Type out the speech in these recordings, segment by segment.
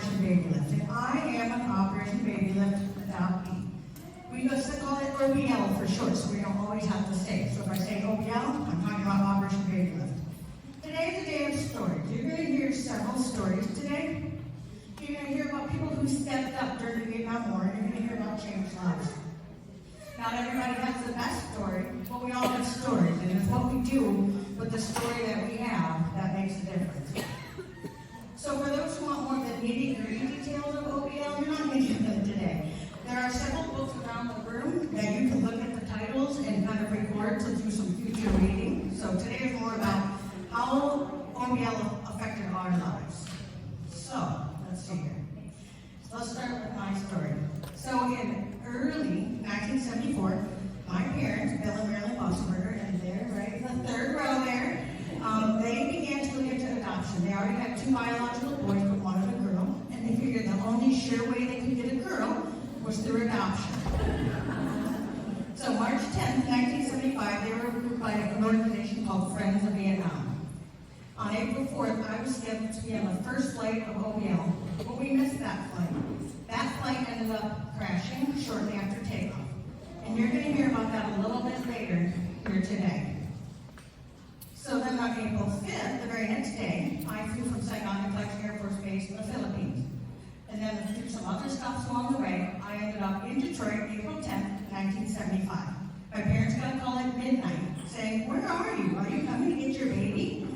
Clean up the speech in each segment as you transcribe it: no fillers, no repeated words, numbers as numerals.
Operation Babylift, and I am an Operation Babylift adoptee. We used to call it OBL for short, so we don't always have to say it. So if I say OBL, I'm talking about Operation Babylift. Today is a day of stories. You're going to hear several stories today. You're going to hear about people who stepped up during the Vietnam War, and you're going to hear about changed lives. Not everybody has the best story, but we all have stories, and it's what we do with the story that we have that makes a difference. So for those who want more of the nitty-gritty details of OBL, you're not going to get them today. There are several books around the room that you can look at the titles and kind of record to do some future reading. So today is more about how OBL affected our lives. So, let's see here. So let's start with my story. So in early 1974, my parents, Bill and Marilyn Bossenberger, and they're right in the third row there, they began to look into adoption. They already had 2 biological boys, but wanted a girl, and they figured the only sure way they could get a girl was through adoption. So March 10th, 1975, they were approved by an organization called Friends of Vietnam. On April 4th, I was scheduled to be on the first flight of OBL, but we missed that flight. That flight ended up crashing shortly after takeoff. And you're going to hear about that a little bit later here today. So then on April 5th, the very next day, I flew from Saigon to Clark Air Force Base in the Philippines. And then through some other stops along the way, I ended up in Detroit, April 10th, 1975. My parents got a call at midnight saying, "Where are you? Are you coming to get your baby?"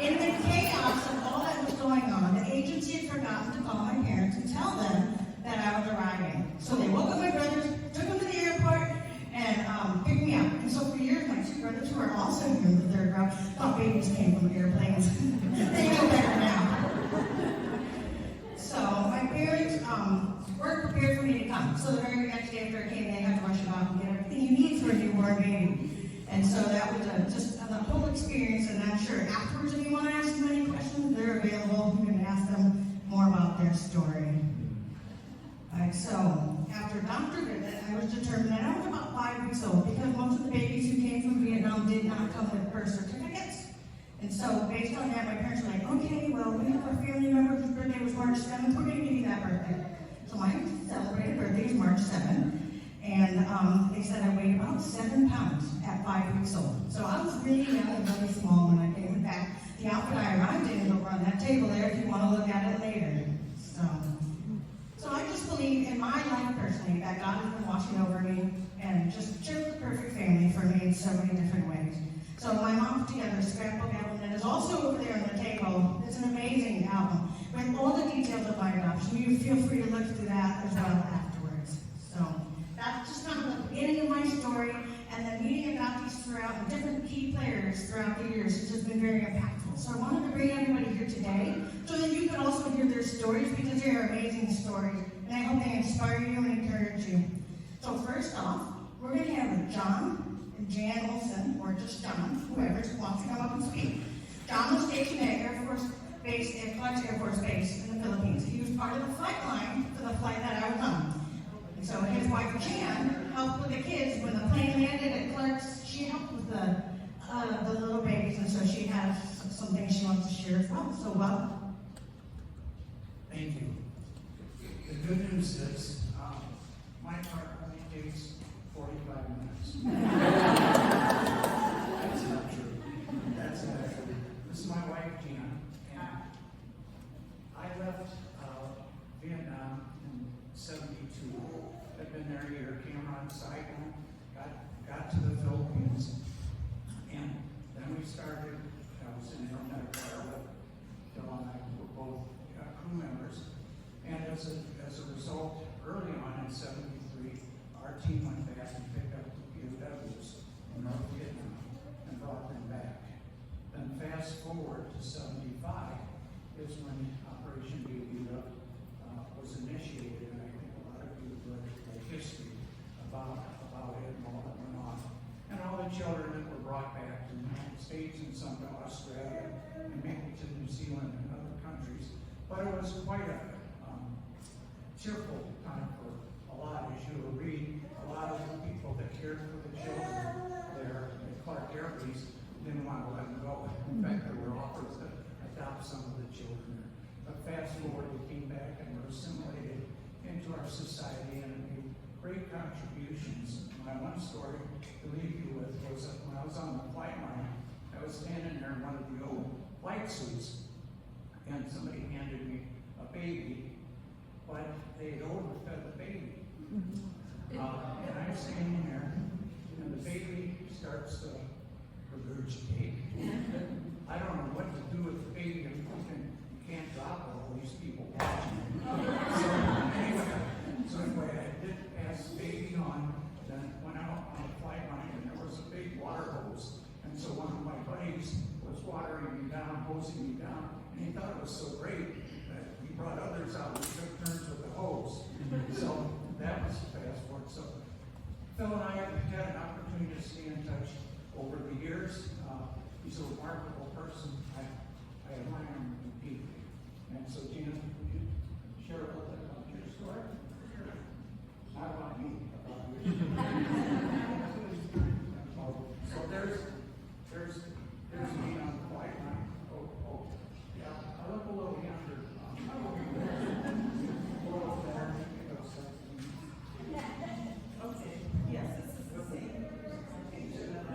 In the chaos of all that was going on, the agency had forgotten to call my parents and tell them that I was arriving. So they woke up my brothers, took them to the airport, and picked me up. And so for years, my 2 brothers, who are also here in the third row, thought babies came from airplanes. They know better now. So my parents weren't prepared for me to come. So the very next day after I came, they had to rush it off and get everything you need for a newborn baby. And so that was just the whole experience, and I'm sure afterwards, if you want to ask them any questions, they're available. You can ask them more about their story. All right, so after a doctor visit, I was determined that I was about 5 weeks old because most of the babies who came from Vietnam did not come with birth certificates. And so based on that, my parents were like, "Okay, well, we have a family member whose birthday was March 7th. We're going to give you that birthday." So my celebrated birthday is March 7th. And they said I weighed about 7 pounds at 5 weeks old. So I was really young and really small when I came. In fact, the outfit I arrived in is over on that table there if you want to look at it later. So I just believe in my life personally that God has been watching over me and just chose the perfect family for me in so many different ways. So my mom put together a scrapbook album that is also over there on the table. It's an amazing album with all the details of my adoption. You feel free to look through that as well afterwards. So that's just kind of the beginning of my story, and then meeting adoptees throughout and different key players throughout the years has just been very impactful. So I wanted to bring everybody here today so that you could also hear their stories because they are amazing stories, and I hope they inspire you and encourage you. So first off, we're going to have John and Jan Olson, or just John, whoever wants to come up and speak. John was stationed at Air Force Base at Clark Air Force Base in the Philippines. He was part of the flight line for the flight that I was on. And so his wife Jan helped with the kids when the plane landed at Clark's. She helped with the little babies, and so she has some things she wants to share as well. So welcome. Thank you. The good news is my part only takes 45 minutes. That's not true. That's not true. This is my wife, Gina, and I left Vietnam in 72. I've been there a year, came around Saigon, got to the Philippines, and then we started. I was in the medical area. Phil and I were both crew members, and as a result, early on in 73, our team went back and picked up the POWs in North Vietnam and brought them back. Then fast forward to 75 is when Operation Babylift was initiated, and I think a lot of you have read the history about it and all that went on. And all the children that were brought back to the United States and some to Australia and maybe to New Zealand and other countries. But it was quite a cheerful time for a lot. As you will read, a lot of the people that cared for the children there at Clark Air Base didn't want to let them go. In fact, there were offers to adopt some of the children. But fast forward, we came back and were assimilated into our society and made great contributions. My one story to leave you with was that when I was on the flight line, I was standing there in one of the old flight suits, and somebody handed me a baby, but they had overfed the baby. And I'm standing there, and the baby starts to regurgitate. I don't know what to do with the baby. I'm thinking, you can't drop it, all these people watching. So anyway, I did pass the baby on, then went out on the flight line, and there was a big water hose. And so one of my buddies was watering me down, hosing me down, and he thought it was so great that he brought others out and took turns with the hose. So that was fast forward. So Phil and I have had an opportunity to stay in touch over the years. He's a remarkable person. I admire him deeply. And so, Gina, would you share a little bit about your story? Sure. Not about me, about you. So there's me on the flight line. Oh, yeah. I look a little younger. Okay, yes, this is the same picture that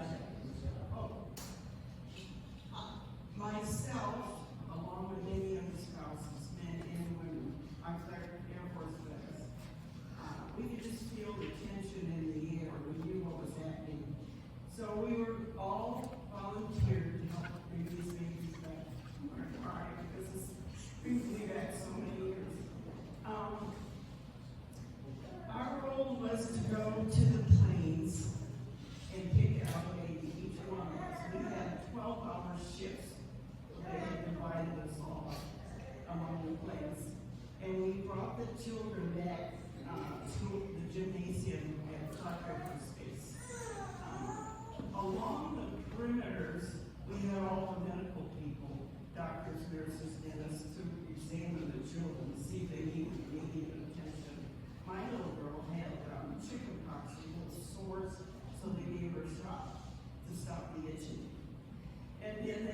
myself, along with many of the spouses, men and women, I'm Air Force vets, we could just feel the tension in the air. We knew what was happening. So we were all volunteered to help bring these babies back. I'm going to cry because this brings me back so many years. Our role was to go to the planes and pick out a baby, each one of us. We had 12-hour shifts. They had divided us all among the planes. And we brought the children back to the gymnasium at South Vietnamese. Along the perimeters, we had all the medical people, doctors, nurses, dentists, to examine the children, see if they needed immediate attention. My little girl had chicken pox, little sores, so they gave her a shot to stop the itching. And then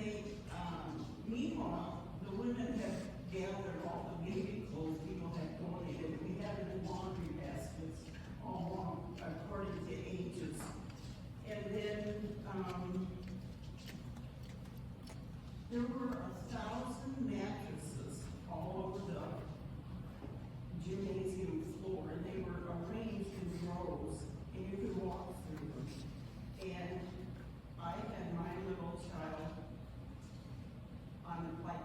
meanwhile, the women had gathered all the baby clothes people had donated. We had them in laundry baskets, all along, according to ages. And then there were 1,000 mattresses all over the gymnasium floor, and they were arranged in rows, and you could walk through them. And I had my little child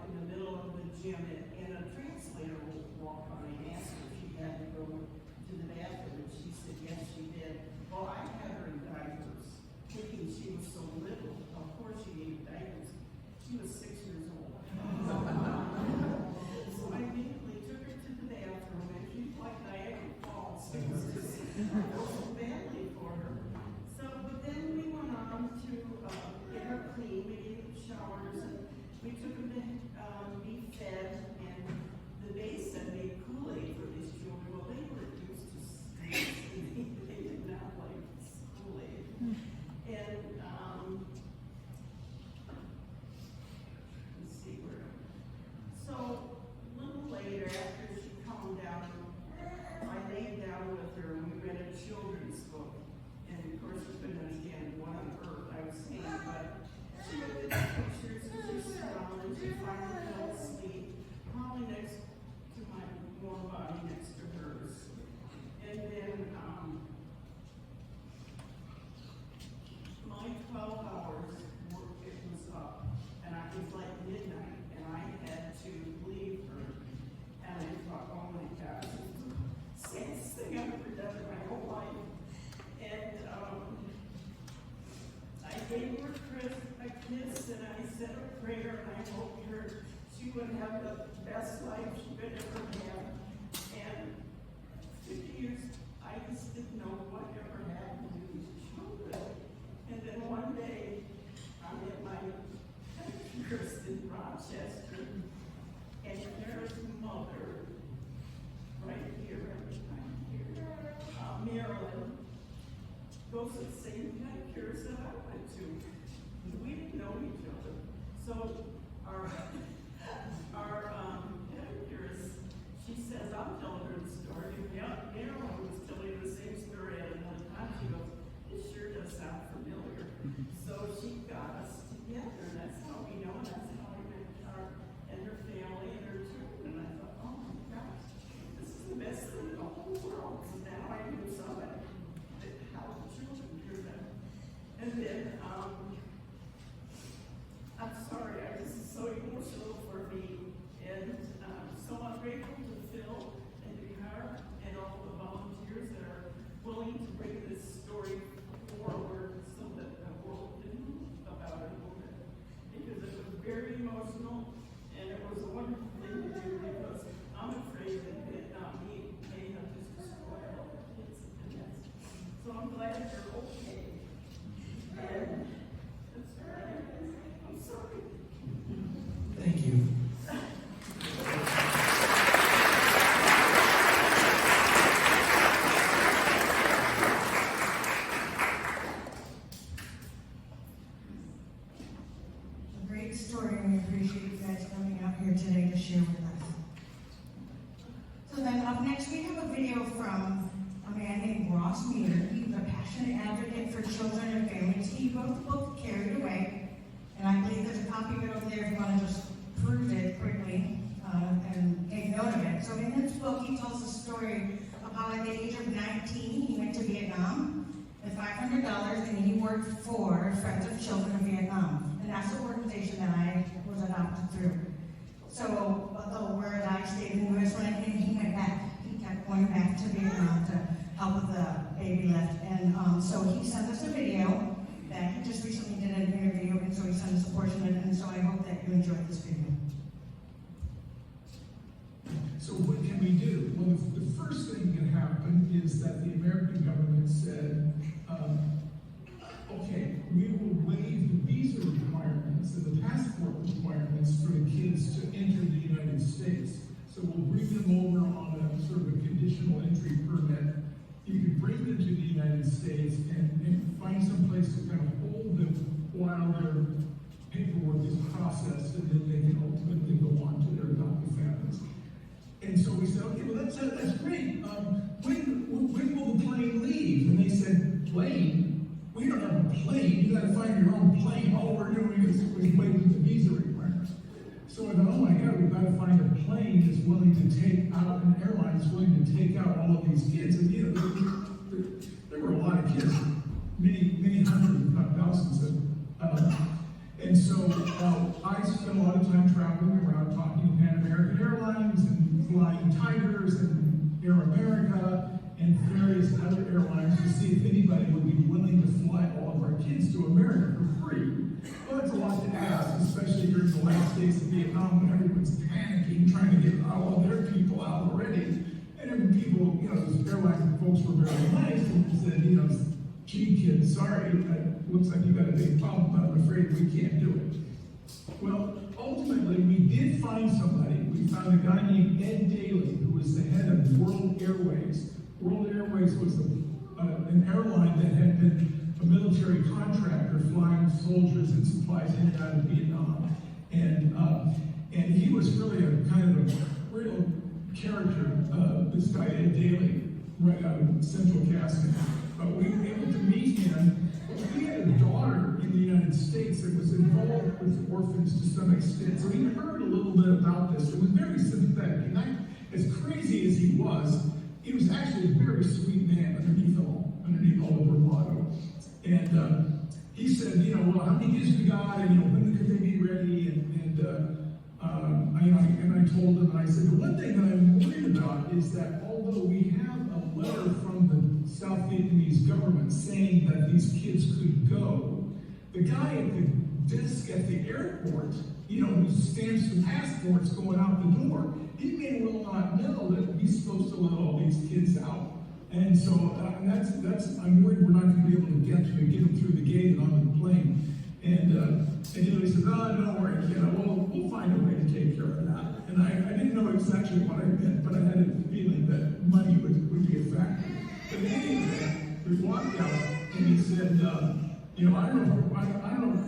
in the middle of the gym, and a translator would walk on and ask her if she had to go to the bathroom, and she said yes, she did. Well, I had her in diapers, thinking she was so little. Of course she needed diapers. She was 6 years old. So I immediately took her to the bathroom, and she's like Niagara Falls. It was just so badly for her. So, but then we went on to get her clean. We gave them showers, and we took them to be fed, and the base had made Kool-Aid for these children. Well, they were used to sleep. They did not like Kool-Aid. And let's see where. So a little later, after she calmed down, I laid down with her and we read a children's book. And of course, she couldn't understand what on earth I was saying, but she looked at the pictures and she smiled and she finally fell asleep, probably next to my warm body next to hers. And then my 12 hours work, it was up, and it was like midnight, and I had to leave her. And I thought, oh my God, this is the saddest thing I've ever done in my whole life. And I gave her a kiss, and I said a prayer, and I hoped she would have the best life she could ever have. And 50 years, I just didn't know what ever happened to these children. And then one day, I'm at my headquarters in Rochester, and there's mother right here, Marilyn, goes to the same pedicures that I went to. We didn't know each other. So our she says, I'm telling her the story. And Marilyn was telling her the same story at another time. She goes, it sure does sound familiar. So she got us together. And that's how we know. And that's how we met her and her family and her children. And I thought, oh my gosh, this is the best thing in the whole world. So now I knew somebody that how the children hear them. And then, I'm sorry, this is so emotional for me. And so I'm grateful to Phil and to her and all the volunteers that are willing to bring this story forward so that the world can know about it a little bit. Because it was very emotional and it was a wonderful thing to do because I'm afraid that Vietnam may have just destroyed all the kids in this. So I'm glad you're okay. And that's right. I'm sorry. Thank you. A great story, and we appreciate you guys coming out here today to share with us. So then up next, we have a video from a man named Ross Meter. He's a passionate advocate for children and families. He wrote the book, Carried Away, and I believe there's a copy of it over there if you want to just peruse it quickly and take note of it. So in his book, he tells a story of how at the age of 19, he went to Vietnam with $500, and he worked for Friends of Children of Vietnam. And that's the organization that I was adopted through. So, although whereas I stayed in the U.S. when I came, he went back. He kept going back to Vietnam to help with the baby lift. And so he sent us a video that he just recently did an interview, and so he sent us a portion of it, and so I hope that you enjoyed this video. So what can we do? Well, the first thing that happened is that the American government said, okay, we will waive the visa requirements and the passport requirements for the kids to enter the United States. So we'll bring them over on a sort of a conditional entry permit. You can bring them to the United States and find some place to kind of hold them while their paperwork is processed, and then they can ultimately go on to their adoptive families. And so we said, okay, well, that's great. When will the plane leave? And they said, plane? We don't have a plane. You got to find your own plane. All we're doing is waiting the visa requirements. So I thought, oh my God, we've got to find a plane that's willing to take out, an airline that's willing to take out all of these kids. And you know, there were a lot of kids, many hundreds, if not thousands of. And so I spent a lot of time traveling around talking to Pan American Airlines and Flying Tigers and Air America and various other airlines to see if anybody would be willing to fly all of our kids to America for free. Well, that's a lot to ask, especially during the last days of Vietnam when everyone's panicking, trying to get all of their people out already. And then people, you know, those airline folks were very nice and said, you know, gee, kids, sorry, looks like you got a big problem, but I'm afraid we can't do it. Well, ultimately, we did find somebody. We found a guy named Ed Daly, who was the head of World Airways. World Airways was an airline that had been a military contractor flying soldiers and supplies in and out of Vietnam. And he was really a kind of a real character, this guy Ed Daly, right out of Central Casting. But we were able to meet him. He had a daughter in the United States that was involved with orphans to some extent. So he heard a little bit about this. It was very sympathetic. And as crazy as he was actually a very sweet man underneath all the bravado. And he said, you know, well, how many kids we got? And, you know, when could they be ready? And I told him, and I said, the one thing that I'm worried about is that although we have a letter from the South Vietnamese government saying that these kids could go, the guy at the desk at the airport, you know, who stamps the passports going out the door, he may well not know that he's supposed to let all these kids out. And so I'm worried we're not going to be able to get them through the gate and on the plane. And you know, he said, oh, don't worry, you know, we'll find a way to take care of that. And I didn't know exactly what I meant, but I had a feeling that money would be a factor. But in any event, we walked out, and he said, You know, I don't know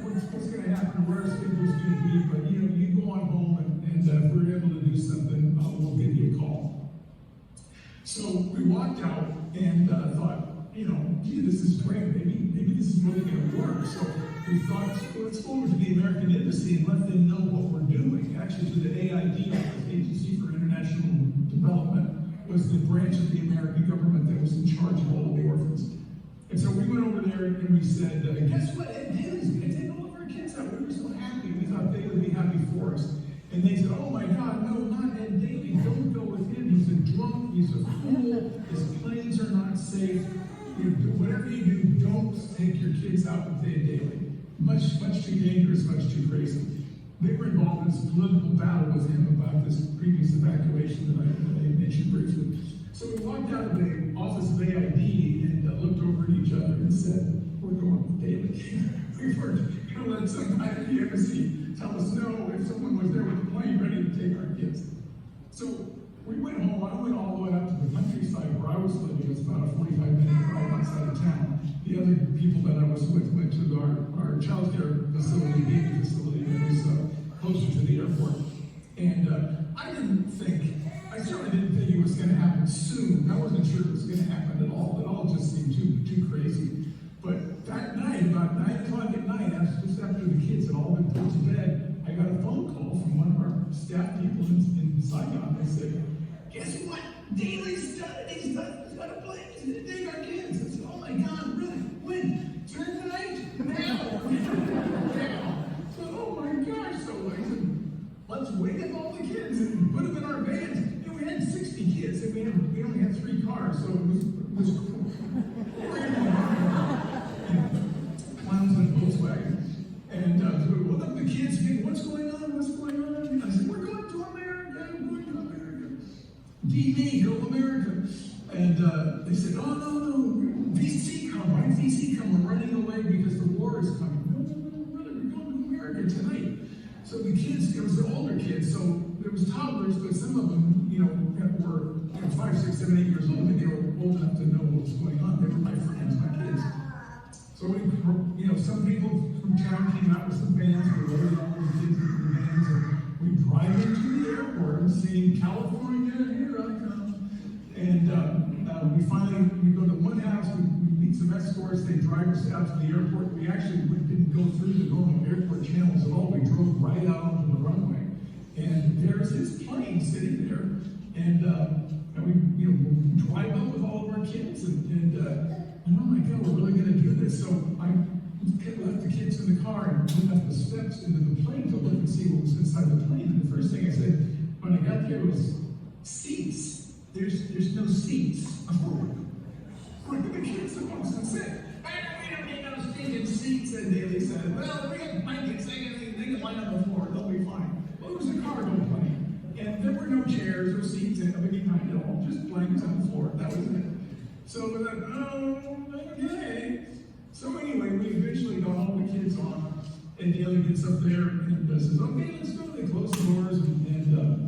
what's going to happen, where our schedule's going to be, but you know, you go on home and if we're able to do something, we'll give you a call. So we walked out and thought, you know, gee, this is great. Maybe this is really going to work. So we thought, well, let's go over to the American Embassy and let them know what we're doing. Actually, to the AID, the Agency for International Development, was the branch of the American government that was in charge of all of the orphans. And so we went over there and we said, guess what? Ed Daly's going to take all of our kids out. We were so happy. We thought they would be happy for us. And they said, oh my God, no, not Ed Daly. Don't go with him. He's a drunk. He's a fool. His planes are not safe. You do whatever you do, don't take your kids out with Ed Daly. Much too dangerous, much too crazy. They were involved in this political battle with him about this previous evacuation that I mentioned briefly. So we walked out of the office of AID and looked over at each other and said, we're going with Daly. We weren't going to let somebody at the embassy tell us no if someone was there with a plane ready to take our kids. So we went home. I went all the way up to the countryside where I was living. It's about a 45-minute drive outside of town. The other people that I was with went to our child care facility, baby facility that was closer to the airport. And I certainly didn't think it was going to happen soon. I wasn't sure it was going to happen at all. It all just seemed too crazy. But that night, about 9 o'clock at night, just after the kids had all been put to bed, I got a phone call from one of our staff people in Saigon. They said, guess what? Daly's done it. He's got a plane. He's going to take our kids. I said, oh my God, really? When? Tonight? Now? Now? So, oh my gosh. So I said, let's wake up all the kids and put them in our vans. You know, we had 60 kids and we only had 3 cars, so it was cool. Clowns in a Volkswagen. And so we woke up the kids saying, what's going on? What's going on? And I said, we're going to America. We're going to America. DD, go America. And they said, oh, no. VC come, right? VC come. We're running away because the war is coming. No, brother, we're going to America tonight. So the kids, it was the older kids, so there was toddlers, but some of them, you know, were 5, 6, 7, 8 years old, and they were old enough to know what was going on. They were my friends, my kids. So we, you know, some people from town came out with some vans, we loaded all the kids into the vans, and we drive into the airport and saying, California, here I come. And we go to one house, we meet some escorts, they drive us out to the airport. We actually didn't go through the normal airport channels at all. We drove right out onto the runway. And there's his plane sitting there. And we, you know, drive up with all of our kids. And oh my God, we're really going to do this. So I left the kids in the car and went up the steps into the plane to look and see what was inside the plane. And the first thing I said when I got there was, seats. There's no seats. What are the kids supposed to say? We don't need no stinking seats, and Daly said, well, we got blankets, they can line on the floor, they'll be fine. Well, it was a cargo plane, and there were no chairs or seats of any kind at all, just blankets on the floor, that was it. So we thought, oh, okay. So anyway, we eventually got all the kids on, and Daly gets up there and says, okay, let's go. They close the doors and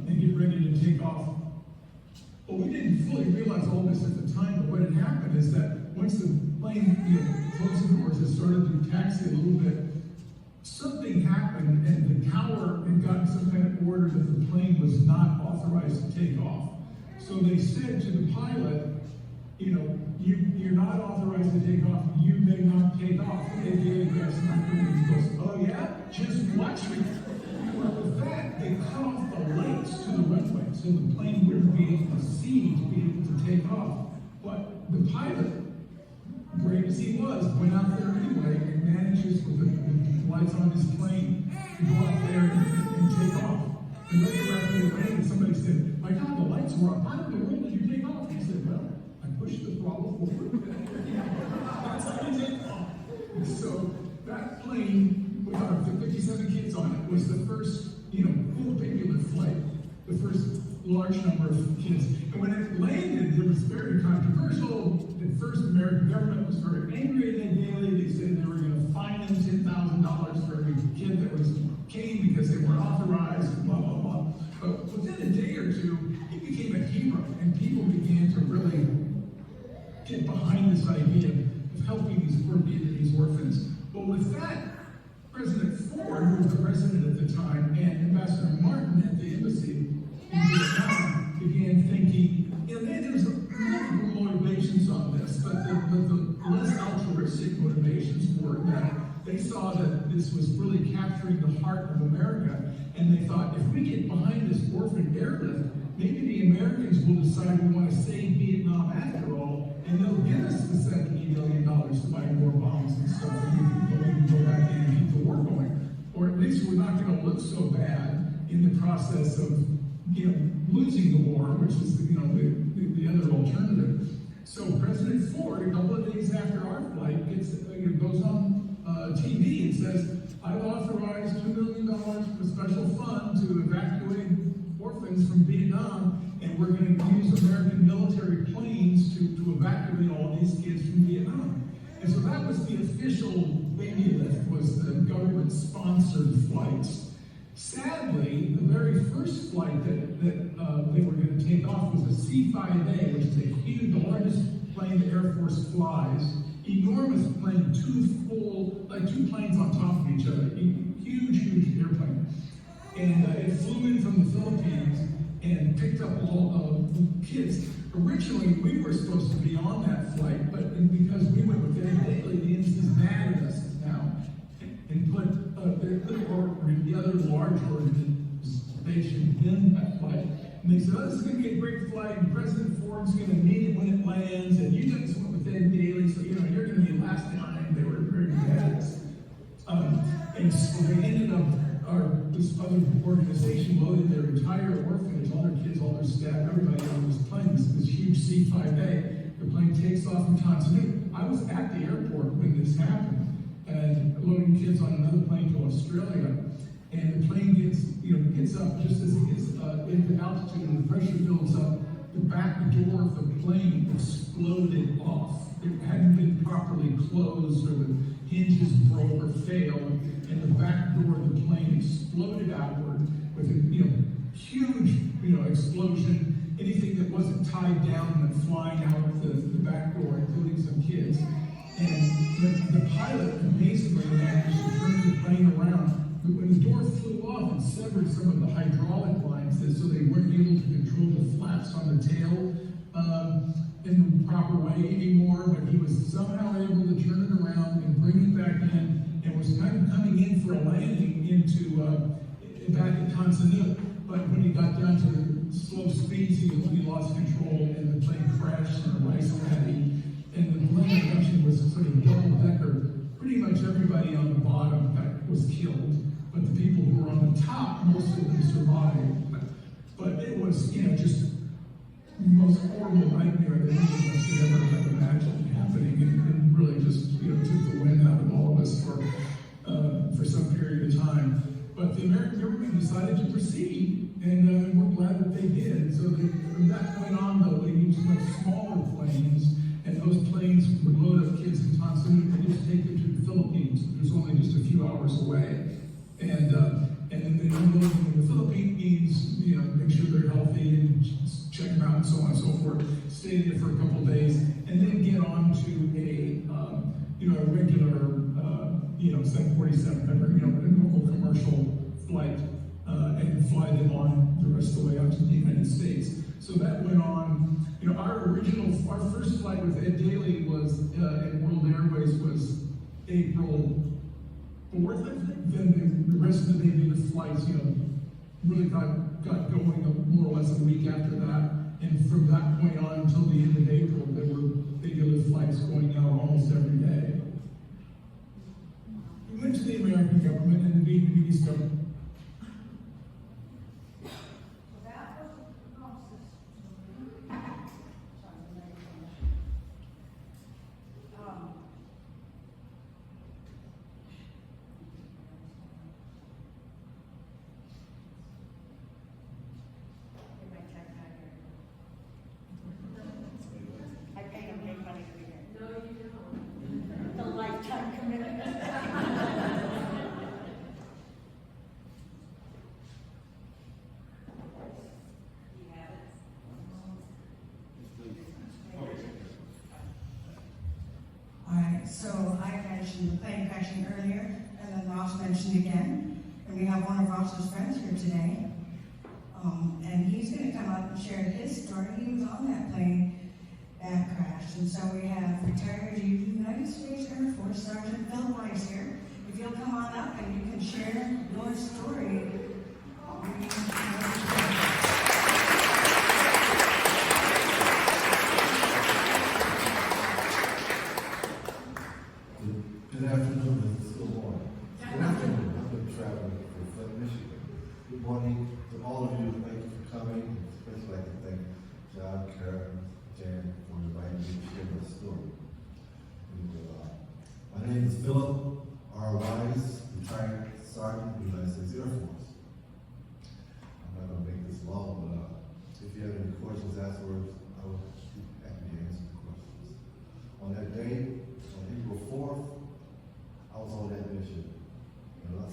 get ready to take off. Well, we didn't fully realize all this at the time, but what had happened is that once the plane, closed the doors, it started to taxi a little bit. Something happened, and the tower had gotten some kind of order that the plane was not authorized to take off. So they said to the pilot, you're not authorized to take off. You may not take off. And he goes, oh yeah? Just watch me. Well, with that, they cut off the lights to the runway, so the plane wouldn't be able to see to be able to take off. But the pilot, brave as he was, went out there anyway and manages with the lights on his plane to go out there and take off. And later after they landed, somebody said, my God, the lights were up. How did you take off? He said, well, I pushed the throttle forward. That's how you take off. So that plane with our 57 kids on it was the first, full Babylift flight, the first large number of kids. And when it landed, it was very controversial. At first, the American government was very angry at Daly. They said they were going to fine them $10,000 for every kid that came because they weren't authorized, and blah, blah, blah. But within a day or two, he became a hero, and people began to really get behind this idea of helping these poor Vietnamese orphans. But Well, with that, President Ford, who was the president at the time, and Ambassador Martin at the embassy in Vietnam began thinking, there's multiple motivations on this, but the less altruistic motivations were that they saw that this was really capturing the heart of America, and they thought, if we get behind this orphan airlift, maybe the Americans will decide we want to save Vietnam after all, and they'll give us the $70 million to buy more bombs and stuff, and we can go back in and keep the war going. Or at least we're not going to look so bad in the process of, losing the war, which is, the other alternative. So President Ford, a couple of days after our flight, goes on TV and says, I've authorized $2 million for a special fund to evacuate orphans from Vietnam, and we're going to use American military planes to evacuate all these kids from Vietnam. And so that was the official Babylift, was the government-sponsored flights. Sadly, the very first flight that they were going to take off was a C-5A, which is the largest plane the Air Force flies. Enormous plane, two planes on top of each other. Huge airplane. And it flew in from the Philippines and picked up all kids. Originally, we were supposed to be on that flight, but because we went with Ed Daly, the NC's mad at us now, and put the other large organization in that flight. And they said, this is going to be a great flight, and President Ford's going to meet it when it lands, and you guys went with Ed Daly, so you're going to be last behind. They were very mad at us. And so they ended up, this other organization loaded their entire orphanage, all their kids, all their staff, everybody on this plane, this huge C-5A. The plane takes off in Tanzania. I was at the airport when this happened, and loading kids on another plane to Australia. And the plane gets up just as it gets into altitude, and the pressure builds up. The back door of the plane exploded off. It hadn't been properly closed, or the hinges broke or failed, and the back door of the plane exploded outward with a huge explosion. Anything that wasn't tied down went flying out the back door, including some kids. And the pilot amazingly managed to turn the plane around. But when the door flew off, it severed some of the hydraulic lines, so they weren't able to control the flaps on the tail in the proper way anymore. But he was somehow able to turn it around and bring it back in, and was kind of coming in for a landing into back at Tanzania. But when he got down to the slow speeds, he lost control, and the plane crashed in a rice paddy. And the plane actually was sort of double-decker. Pretty much everybody on the bottom was killed, but the people who were on the top, most of them survived. But it was, just the most horrible nightmare that any of us could ever have imagined happening, and really just, took the wind out of all of us for some period of time. But the American government decided to proceed, and we're glad that they did. So from that point on, though, they used much smaller planes, and those planes would load up kids in Tanzania and just take them to the Philippines, which was only just a few hours away. And then they unload them in the Philippines, make sure they're healthy and check them out and so on and so forth. Stay there for a couple of days, and then get on to a regular 747, a normal commercial flight, and fly them on the rest of the way out to the United States. So that went on. Our first flight with Ed Daly was at World Airways was April 4th, I think. Then the rest of the Babylift flights, really got going more or less a week after that. And from that point on until the end of April, there were Babylift flights going out almost every day. We went to the American government and the Vietnamese government. evacuation earlier, and then Ross mentioned again. And we have one of Ross's friends here today. And he's going to come up and share his story. He was on that plane that crashed. And so we have retired United States Air Force Sergeant Phillip R.Wise here. If you'll come on up and you can share your story. Good afternoon, and good morning. Good afternoon. I've been traveling for Flint, Michigan. Good morning to all of you. Thank you for coming. Especially like to thank John, Karen, Jan for inviting me to share my story. My name is Phillip R.Wise, retired Sergeant in the United States Air Force. I'm not going to make this long, but if you have any questions afterwards, I will be happy to answer the questions. On that day, on April 4th, I was on that mission.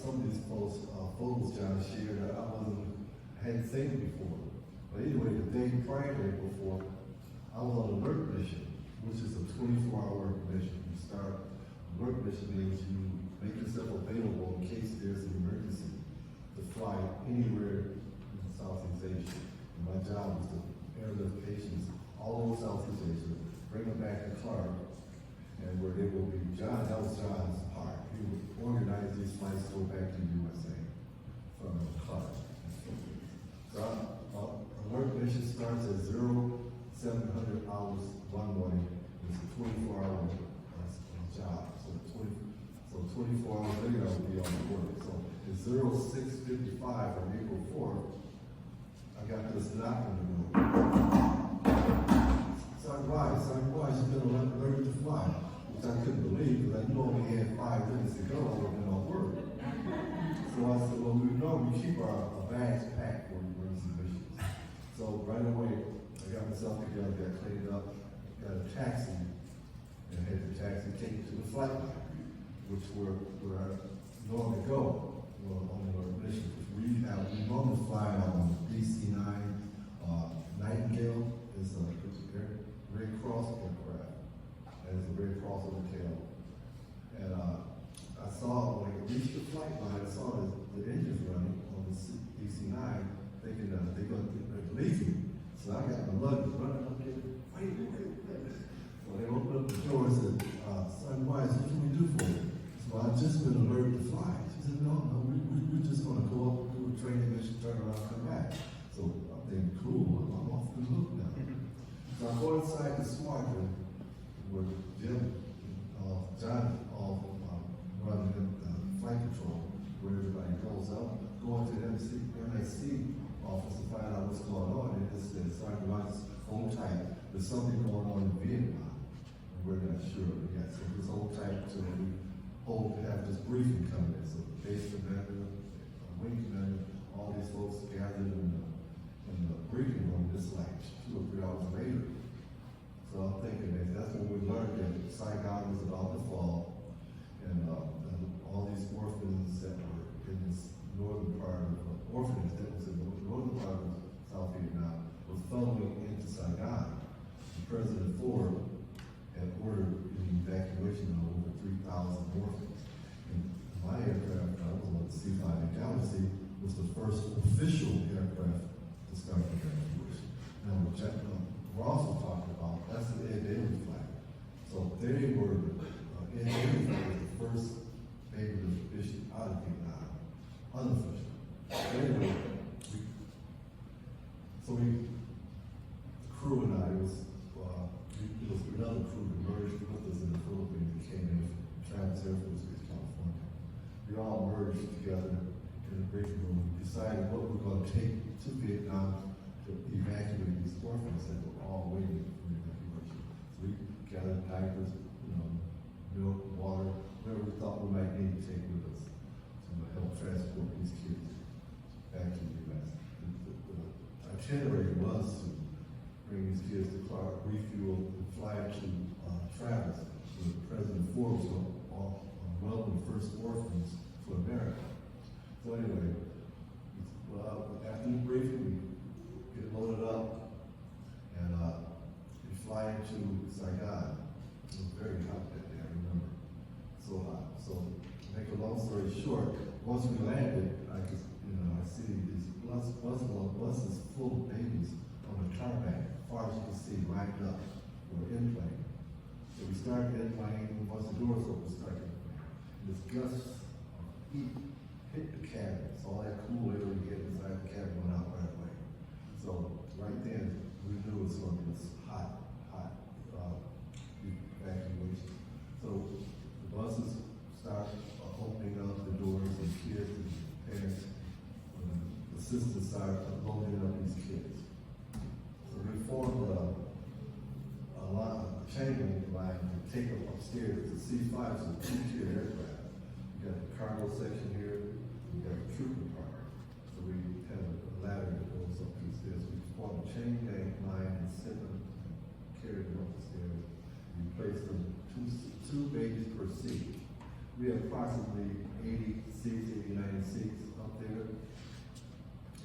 Some of these photos John shared, I hadn't seen before. But anyway, the day prior to April 4th, I was on a work mission, which is a 24-hour work mission. You start a work mission means you make yourself available in case there's an emergency to fly anywhere in Southeast Asia. And my job was to airlift patients all over Southeast Asia, bring them back to Clark, and where they will be, that was John's part. He would organize these flights to go back to the USA from Clark. So our work mission starts at 0700 hours one morning. It's a 24-hour job. So 24 hours later, I would be on work. So at 06:55 on April 4th, I got this knock on the door. Saigon, you've been alerted to fly. Which I couldn't believe, because I knew only had 5 minutes to go, I would have been on work. So I said, well, we keep our bags packed for emergency missions. So right away, I got myself together, got cleaned up, got a taxi, and had the taxi take me to the flight line, which where I normally go on our mission. We normally fly on DC-9, Nightingale is a Red Cross aircraft. And it's a Red Cross hotel. And I saw, when I reached the flight line, I saw the engines running on the DC-9, thinking they're leaving. So I got my luggage running up there. Wait. So they opened up the door and said, Saigon, what can we do for you? So I've just been alerted to fly. She said, no, we're just going to go up, do a training mission, turn around, come back. So I'm thinking, cool, I'm off the hook now. So I go inside the squadron where Jim, John, running the flight control, where everybody goes up, go into the MIC office to find out what's going on, and it says, sorry, hold tight, there's something going on in Vietnam, and we're not sure yet, so just hold tight until we have this briefing coming in. So base commander, wing commander, all these folks gathered in the briefing room, just like 2 or 3 hours later. So I'm thinking that's when we learned that Saigon was about to fall, and all these orphans that were in this northern part of orphanage that was in the northern part of South Vietnam was funneling into Saigon. And President Ford had ordered an evacuation of over 3,000 orphans. And my aircraft, I was on the C-5 Galaxy, was the first official aircraft to start the evacuation. Now, we're also talking about, that's the Ed Daly flag. So they were, Ed Daly flag was the first Babylift mission out of Vietnam, unofficial. Anyway, the crew and I, it was another crew that merged with us in the Philippines that came in from Travis Air Force Base, California. We all merged together in a briefing room. We decided what we're going to take to Vietnam to evacuate these orphans that were all waiting for evacuation. So we gathered diapers, milk, water, whatever we thought we might need to take with us to help transport these kids back to the U.S. The itinerary was to bring these kids to Clark, refuel, and fly to Travis, where President Ford was going to welcome the first orphans to America. So anyway, after the briefing, we get loaded up, and we fly into Saigon. It was very hot that day, I remember. So hot. So long story short, once we landed, I see these buses full of babies on the tarmac, as far as you can see, lined up for in plane. So we started in plane, and once the doors open, we started in plane. This gust of heat hit the cabin, so all that cool air we get inside the cabin went out right away. So right then, we knew it was going to be this hot evacuation. So the buses start opening up the doors, and kids and parents, assistants start loading up these kids. So we formed a chain line to take them upstairs. The C5 is a two-tier aircraft. We got the cargo section here, we got the trooper part. So we have a ladder that goes up these stairs. We formed a chain line and sent them, carried them up the stairs. We placed them two babies per seat. We have approximately 80 seats, 89 seats up there.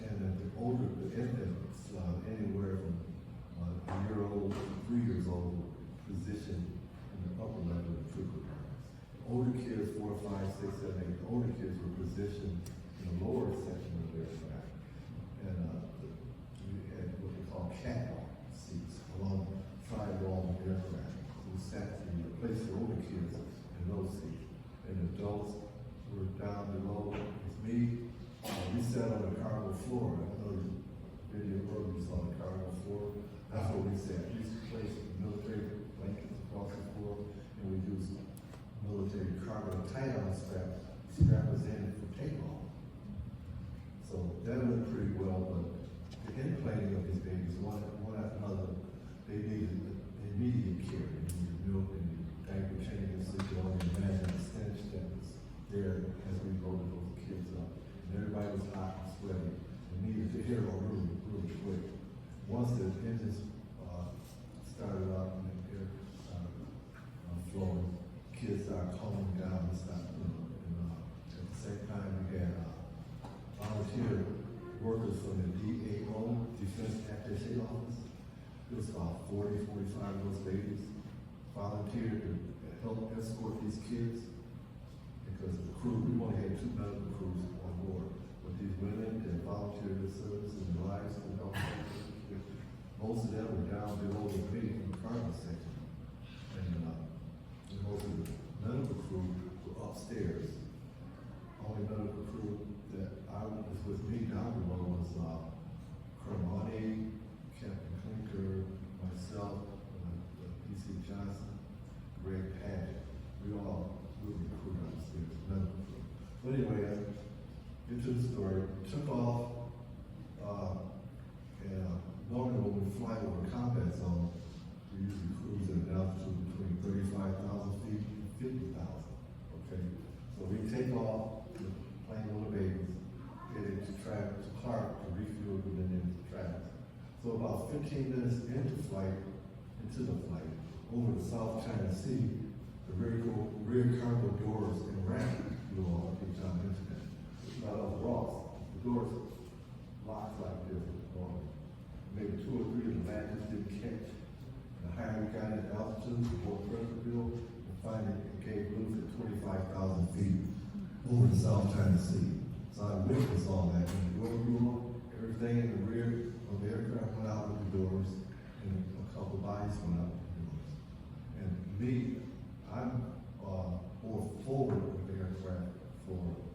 And the older, the infants, anywhere from a year old to 3 years old, positioned in the upper level of the trooper cars. The older kids, 4, 5, 6, 7, 8, the older kids were positioned in the lower section of the aircraft. And we had what we call catwalk seats along the side wall of the aircraft. We sat and placed the older kids in those seats. And adults were down below. It's me. We sat on the cargo floor. I know you video earlier, you saw the cargo floor. That's where we sat. We used to place military blankets across the floor, and we used military cargo tie-down straps us in for takeoff. So that went pretty well, but the in-planing of these babies, one after another, they needed immediate care. They needed milk and diaper changing, so you can only imagine the stench that was there as we loaded those kids up. And everybody was hot and sweaty and needed to hit on really, really quick. Once the engines started up and the air started flowing, kids started calming down and stopped. At the same time, we had volunteer workers from the DAO, Defense Attaché Office. It was about 40, 45 of those babies volunteered to help escort these kids because the crew, we only had 2 medical crews on board. But these women that volunteered their service and their lives to help kids, most of them were down below the base in the cargo section. And most of the medical crew were upstairs. Only medical crew that I was with me down below was Colonel R, Captain Clinker, myself, PC Johnson, Greg Padgett. We all really crewed upstairs, medical crew. So anyway, get to the story. Took off, and normally when we fly over a combat zone, we usually cruise at an altitude between 35,000 feet and 50,000. Okay, so we take off, plane little babies, headed to Clark to refuel and then into Travis. So about 15 minutes into the flight, over the South China Sea, the rear cargo doors and ramp blew off. I think John mentioned that. It's not off Ross. The doors locked like this. Maybe 2 or 3 of the latches didn't catch. The higher we got at altitude, the more pressure built, and finally it gave loose at 25,000 feet over the South China Sea. So I witnessed all that. When the door blew off, everything in the rear of the aircraft went out with the doors, and a couple bodies went out with the doors. And me, I'm more forward of the aircraft forward.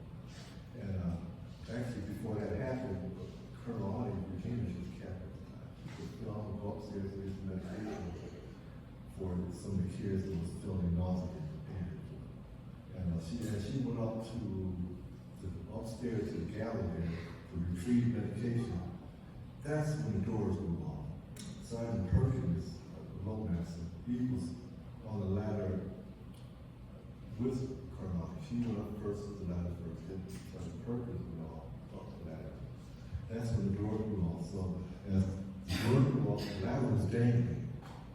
And actually, before that happened, Colonel R, Regina, she was captain at the time. She said, "I'm gonna go upstairs and get some medication for some of the kids that was feeling nauseous and she went up to upstairs to the galley there to retrieve medication. That's when the doors blew off. Sergeant Perkins, the low master, he was on the ladder with Colonel. She went up first to the ladder first. Then Sergeant Perkins went off up the ladder. That's when the door blew off. So as the door blew off, the ladder was dangling,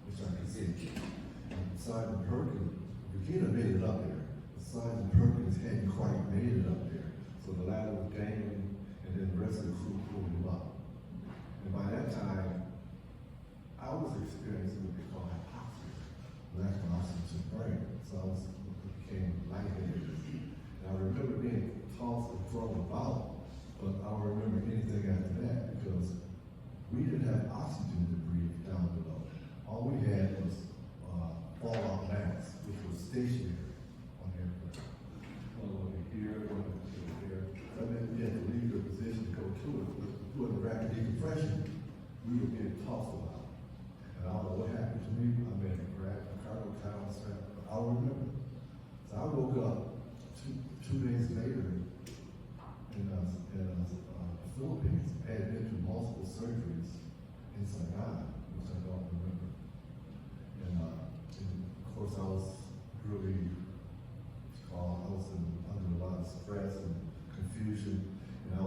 which I could see. And Sergeant Perkins, Regina made it up there. Sergeant Perkins hadn't quite made it up there. So the ladder was dangling, and then the rest of the crew pulled him up. And by that time, I was experiencing what they call hypoxia, lack of oxygen to the brain. So I became lightheaded. And I remember depression, we were being tossed about. And I don't know what happened to me. I mean, I grabbed my cargo towel, but I remember. So I woke up two days later in the Philippines. I had been through multiple surgeries in Saigon, which I don't remember. And of course, I was really, I was under a lot of stress and confusion, and I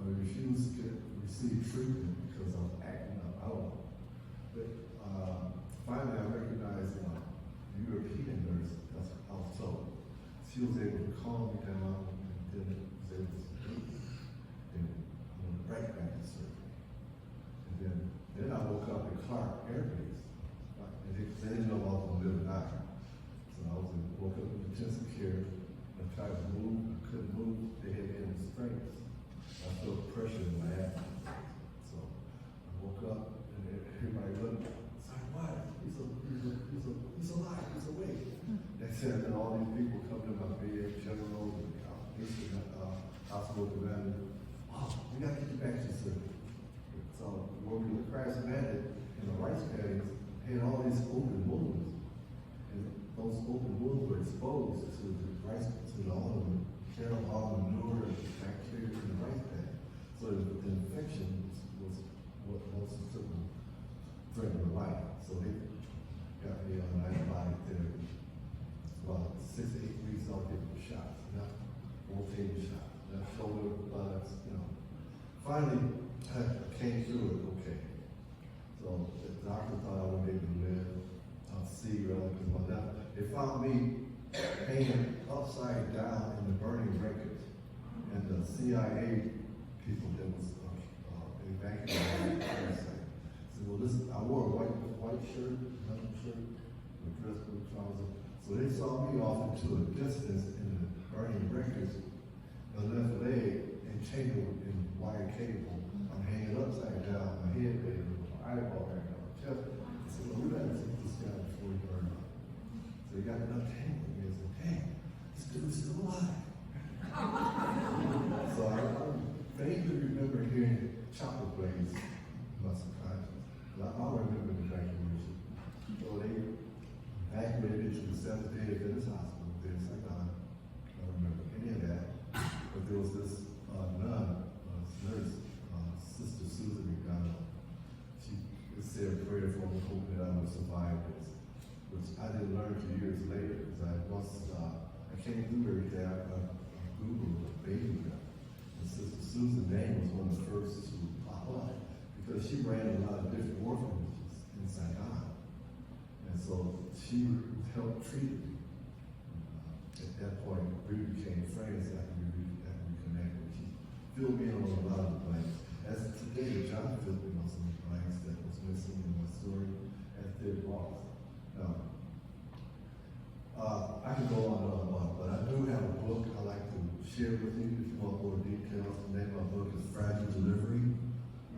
refused to receive treatment because I was acting up. I don't know. But finally, I recognized a European nurse. That's what I was told. She was able to calm me down, and then was able to speak. And I went right back to surgery. And then I woke up at Clark Air Base. And they didn't know I was going to live or die. So I woke up in intensive care. I tried to move. I couldn't move. They had me in restraints. I felt pressure in my abdomen. So I woke up and everybody looked. It's like, what? He's alive. He's awake. They said that all these people come to my bed, general, and hospital commander. Oh, we got to get you back to surgery. So when we crash landed in the rice paddies, had all these open wounds. And those open wounds were exposed to all of the Gerald R manure and bacteria in the rice paddy. So the infection was what most of them threatened my life. So they got me on antibiotic therapy. About 6 to 8 weeks, I'll get shots, not rotating shots, not shoulder bloods, Finally, I came through it okay. So the doctor thought I wouldn't be able to live. I'll see relatives about that. They found me hanging upside down in the burning wreckage. And the CIA people that was evacuating the parasite said, well, I wore a white shirt, another shirt, a dress with trousers. So they saw me off into a distance in the burning wreckage, a left leg entangled in wire cable. I'm hanging upside down, my head laid with my eyeball right on my chest. I said, well, we better take this guy before he burns up. So he got enough tangled me and said, hey, this dude's still alive. So I vaguely remember hearing chopper blades in my subconscious. But I remember the evacuation. So they evacuated to the Seventh Day Adventist Hospital there in Saigon. I don't remember any of that. But there was this nun, nurse, Sister Susan McDonald. She said a prayer for me, hoping that I would survive this, which I didn't learn till years later. Because I came through everything. I Googled Babylift. And Sister Susan's name was one of the first to pop up because she ran a lot of different orphanages in Saigon. And so she helped treat me. At that point, we became friends after we connected. She filled me in on a lot of the blanks. As today, John filled me on some of the blanks that was missing in my story, as did Ross. Now, I can go on and on, but I do have a book I'd like to share with you if you want more details. The name of my book is Fragile Delivery,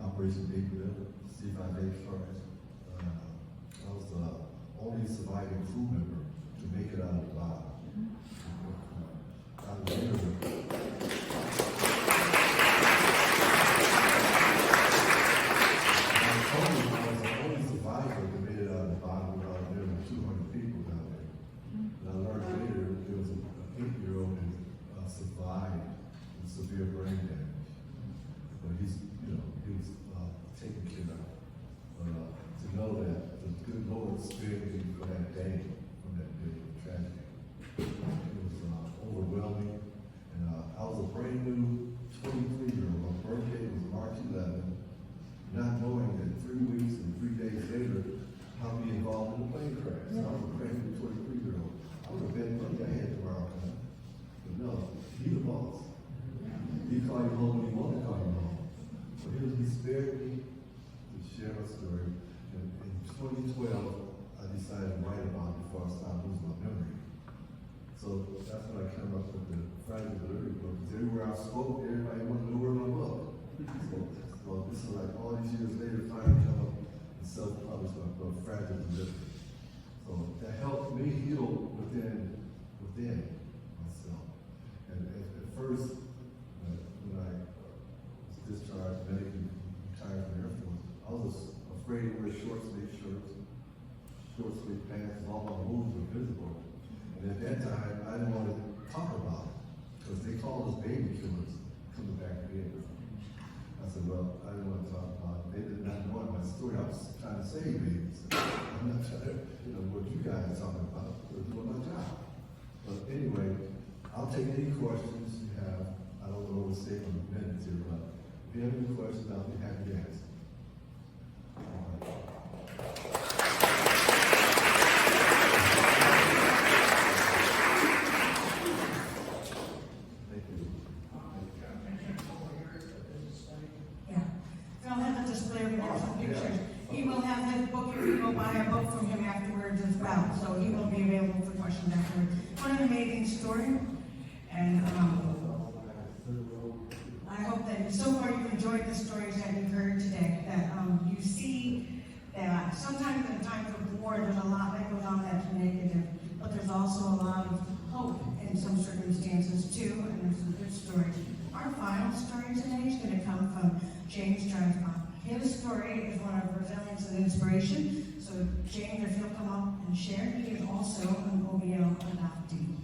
Operation Babylift, see if I make charge. I was the only surviving crew member to make it out of the bottom. I was the only survivor that made it out of the bottom without nearly 200 people down there. And I learned later there was an 8-year-old that survived with severe brain damage. But he was taken care of. To know that the good Lord spared me for that day, from that day of tragedy. It was overwhelming. And I was a brand new 23-year-old. My birthday was March 11, not knowing that 3 weeks and 3 days later, I'll be involved in a plane crash. So I was a brand new 23-year-old. I would have been putting my head tomorrow. But no, he's the boss. He called you home when he wanted to call you home. So he spared me to share my story. And in 2012, I decided to write about it before I started losing my memory. So that's when I came up with the Fragile Delivery book. Because everywhere I spoke, everybody wanted to know where my book. So this is like all these years later, finally come up and self-publish my book, Fragile Delivery. So that helped me heal within myself. And at first, when I was discharged, medically retired from the Air call us baby killers coming back to Vietnam. I said, well, I didn't want to talk about it. They did not know my story. I was trying to save babies. I'm not trying to, what you guys are talking about. I'm doing my job. But anyway, I'll take any questions you have. I don't know what to say in a minute here, but if you have any questions, I'll be happy to answer. All right. Yeah. They'll have a display of some pictures. He will have his book, if you go buy a book from him afterwards as well, so he will be available for questions afterwards. What an amazing story. And I hope that so far you've enjoyed the stories that you've heard today, that you see that sometimes in times of war, there's a lot that goes on that's negative, but there's also a lot of hope in some circumstances too, and there's some good stories. Our final story today is going to come from James Drysdale. His story is one of resilience and inspiration. So James, if you'll come up and share, he is also an OBL adoptee.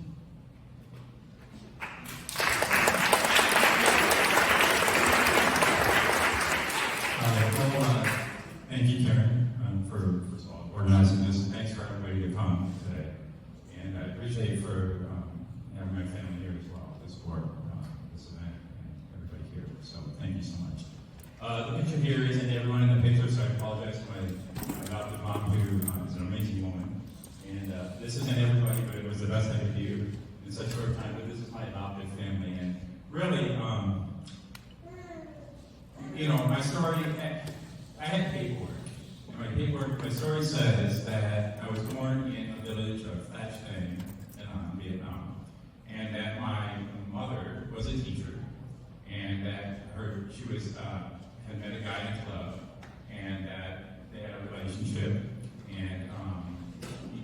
Thank you, Karen, for first of all organizing this, and thanks for everybody to come today. And I appreciate for having my family here as well to support this event and everybody here. So thank you so much. The picture here isn't everyone in the picture, so I apologize to my adopted mom, who is an amazing woman. And this isn't everybody, but it was the best I could do in such a short time. But this is my adopted family, and really, my story. I had paperwork. And my paperwork, my story says that I was born in a village of Thatch Thang in Vietnam, and that my mother was a teacher, and that she had met a guy in a club, and that they had a relationship, and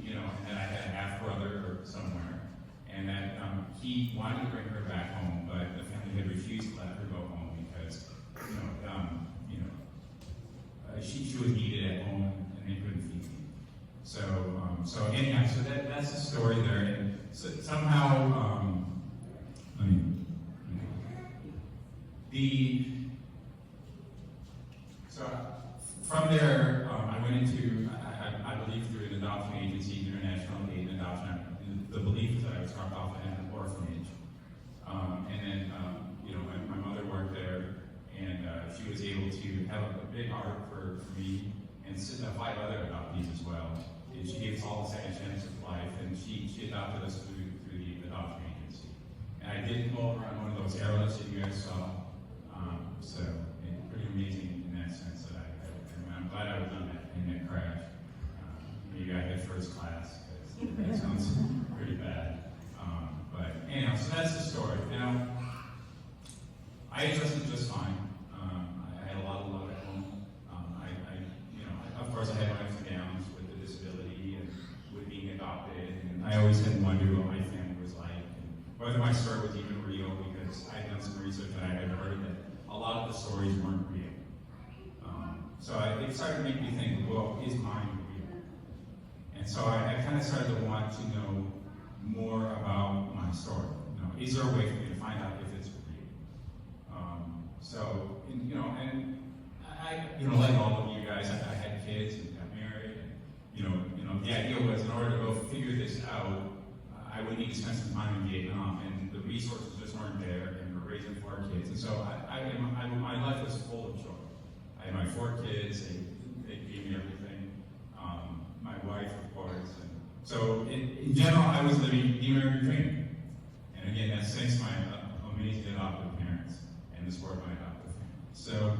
and that I had a half brother somewhere, and that he wanted to bring her back home, but the family had refused to let her go home because she was needed at home and they couldn't feed me. So anyhow, so that's the story there. And so somehow, from there, I went into, I believe through an adoption agency, International Aid and Adoption. The belief is that I was dropped off at an orphanage. And then, my mother worked there, and she was able to have a big heart for me and 5 other adoptees as well. And she gave us all a second chance of life, and she adopted us through the adoption agency. And I did go over on one of those airlifts that you guys saw. Pretty amazing in that sense that I'm glad I was on in that crash. Maybe I had first class, because that sounds pretty bad. But anyhow, so that's the story. Now, I adjusted just fine. I had a lot of love at home. Of course, I had my ups and downs with the disability and with being adopted. And I always had wondered what my family was like, and whether my story was even real, because I had done some research and I had heard that a lot of the stories weren't real. So it started to make me think, well, is mine real? And so I kind of started to want to know more about my story. Is there a way for me to find out if it's real? And I, like all of you guys, I had kids and got married. And, the idea was, in order to go figure this out, I would need to spend some time in Vietnam, and the resources just weren't there, and we're raising 4 kids. And so my life was full of joy. I had my 4 kids, they gave me everything. My wife, of course. And so in general, I was living the American dream. And again, that's thanks to my amazing adoptive parents and the support of my adoptive family. So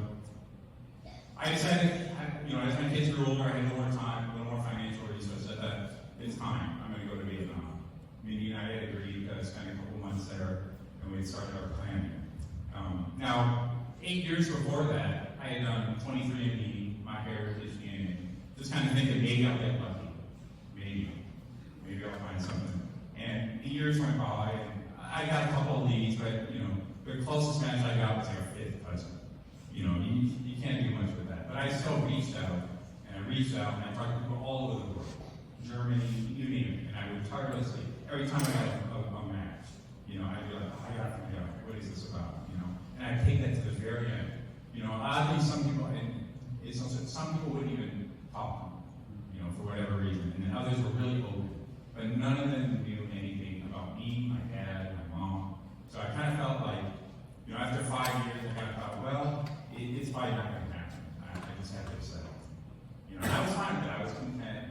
I decided, as my kids grew older, I had a little more time, a little more financial resources. That it's time. I'm going to go to Vietnam. Mindy and I had agreed to spend a couple months there, and we started our plan. Now, 8 years before that, I had done 23andMe, my heritage DNA, just kind of thinking maybe I'll get lucky. Maybe I'll find something. And the years went by, and I got a couple of leads, but the closest match I got was like a 5th cousin. You can't do much with that. But I still reached out, and I talked to people all over the world, Germany, you name it, and I would tirelessly, every time I got a match, I'd be like, I got to figure out take that to the very end. You know, oddly, some people, and it's also, some people wouldn't even talk, you know, for whatever reason, and then others were really open, but none of them knew anything about me, my dad, my mom. So I kind of felt like, you know, after 5 years, I kind of thought, well, it's probably not going to happen. I just have to settle. You know, I was fine with it. I was content.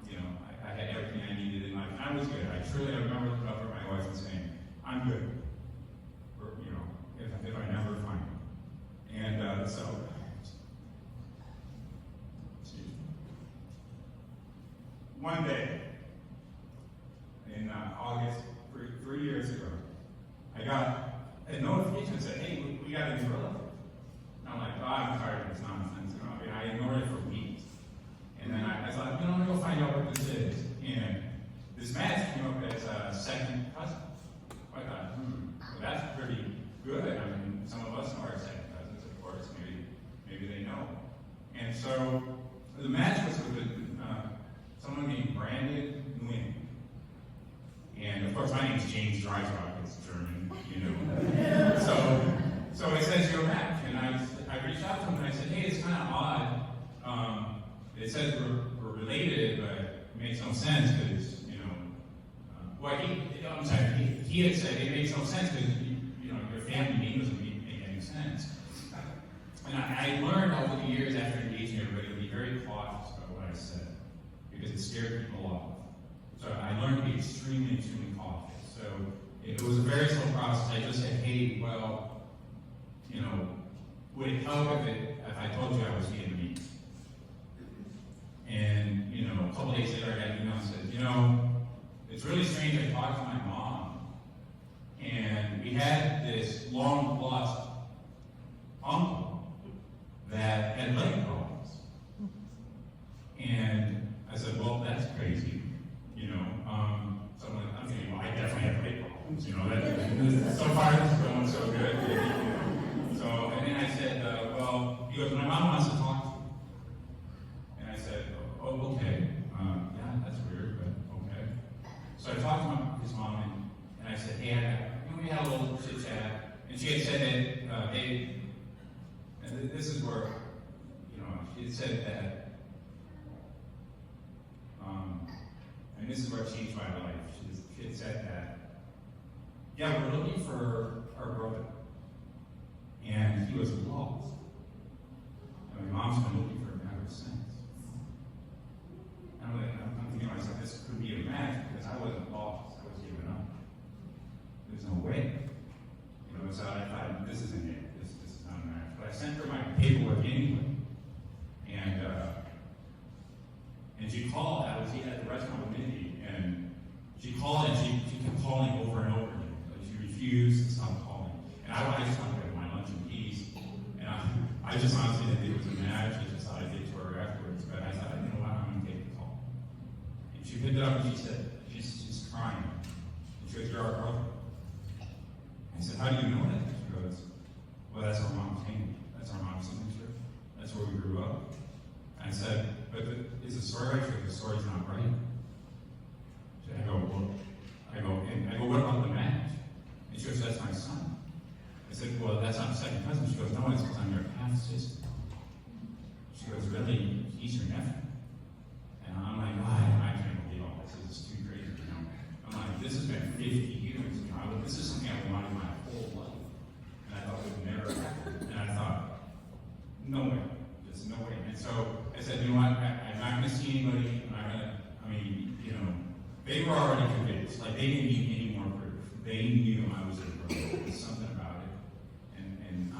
You know, I had everything I needed in life. I was good. I remember looking up at my wife and saying, I'm good. Or, you know, if I never find it. And so, excuse me. One day, in August, 3 years ago, I got a notification that said, hey, we got a new relative. And I'm like, oh, I'm tired of this nonsense. You know, I mean, I ignored it for weeks. And then I thought, you know, I'm going to go find out what this is. And this match came up as a second cousin. I thought, well, that's pretty good. I mean, some of us know our second cousins, of course. Maybe they know. And so the match was with someone named Brandon Nguyen. And of course, my name is James Dreisbach. It's German, you know. So it says you're a match. And I reached out to him and I said, hey, it's kind of odd. It says we're related, but it makes no sense because, you know, he had said it makes no sense because, you know, your family name doesn't make any sense. And I learned over the years after engaging everybody to be very cautious about what I said because it scared people off. So I learned to be extremely, extremely cautious. So it was a very slow process. I just said, hey, well, you know, would it help if I told you I was Vietnamese? And, you know, a couple days later, I got an email and said, you know, it's really strange. I talked to my mom, and we had this long-lost uncle that had leg problems. And I said, well, that's crazy. You know, so I'm thinking, well, I definitely have leg problems. You know, that so far this is going so good. You know. So, and then I said, well, he goes, my mom wants to talk to you. And I said, oh, okay. Yeah, that's weird, but okay. So I talked to his mom, and I said, hey, we had a little chit chat, and she had said that and this is where, you know, she had said that, and this is where it changed my life. She had said that, yeah, we're looking for our brother, and he was lost. And my mom's been looking for him ever since. I'm thinking to myself, this could be a match because I wasn't lost. I was giving up. There's no way. You know, so I thought, this isn't it. This is not a match. But I sent her my paperwork anyway. And she called. I was at the restaurant with Mindy, and she called and she kept calling over and over again. Like she refused to stop calling. And I just wanted to get my lunch in peace. And I just honestly didn't think it was a match. I just thought I'd get to her afterwards. But I thought, you know what, I'm going to take the call. And she picked it up and she said, she's crying. And she goes, you're our brother. I said, how do you know that? She goes, well, that's our mom's name. That's our mom's signature. That's where we grew up. And I said, but is the story right? She goes, the story's not right. I go, what about the match? And she goes, that's my son. I said, well, that's not second cousin. She goes, no, it's because I'm your half sister. She goes, really? He's your nephew? And I'm like, I can't believe all this. This is too crazy. You know? I'm like, this has been 50 years. You know, this is something I've wanted my whole life. And I thought it would never happen. And I thought, no way. Just no way. And so I said, you know what? I'm not going to see anybody. You know, they were already convinced. Like, they didn't need any more proof. They knew I was a brother. There was something about it. And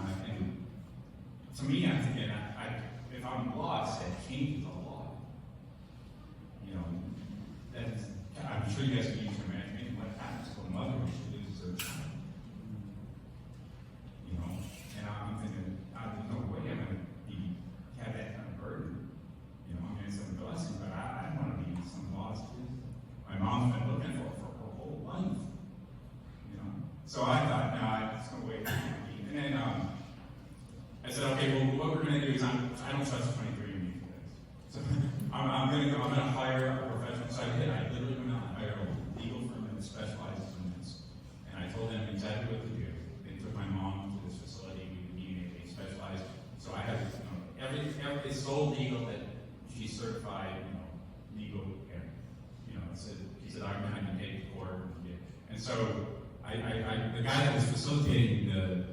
to me, I'm thinking, if I'm lost, that changes a lot. You know, I'm sure you guys can use your imagination what happens to a mother when she loses her child. You know, and I'm thinking, there's no way I'm going to have that kind of burden. You know, I mean, it's a blessing, but I don't want to be some lost kid. My mom's been looking for her whole life. You know, so I thought, no, there's no way. And then I said, okay, well, what we're going to do is I don't trust 23andMe for this. So I'm going to hire a professional. So I literally went out and hired a legal firm that specializes in this. And I told them exactly what to do. They took my mom to this And so the guy that was facilitating the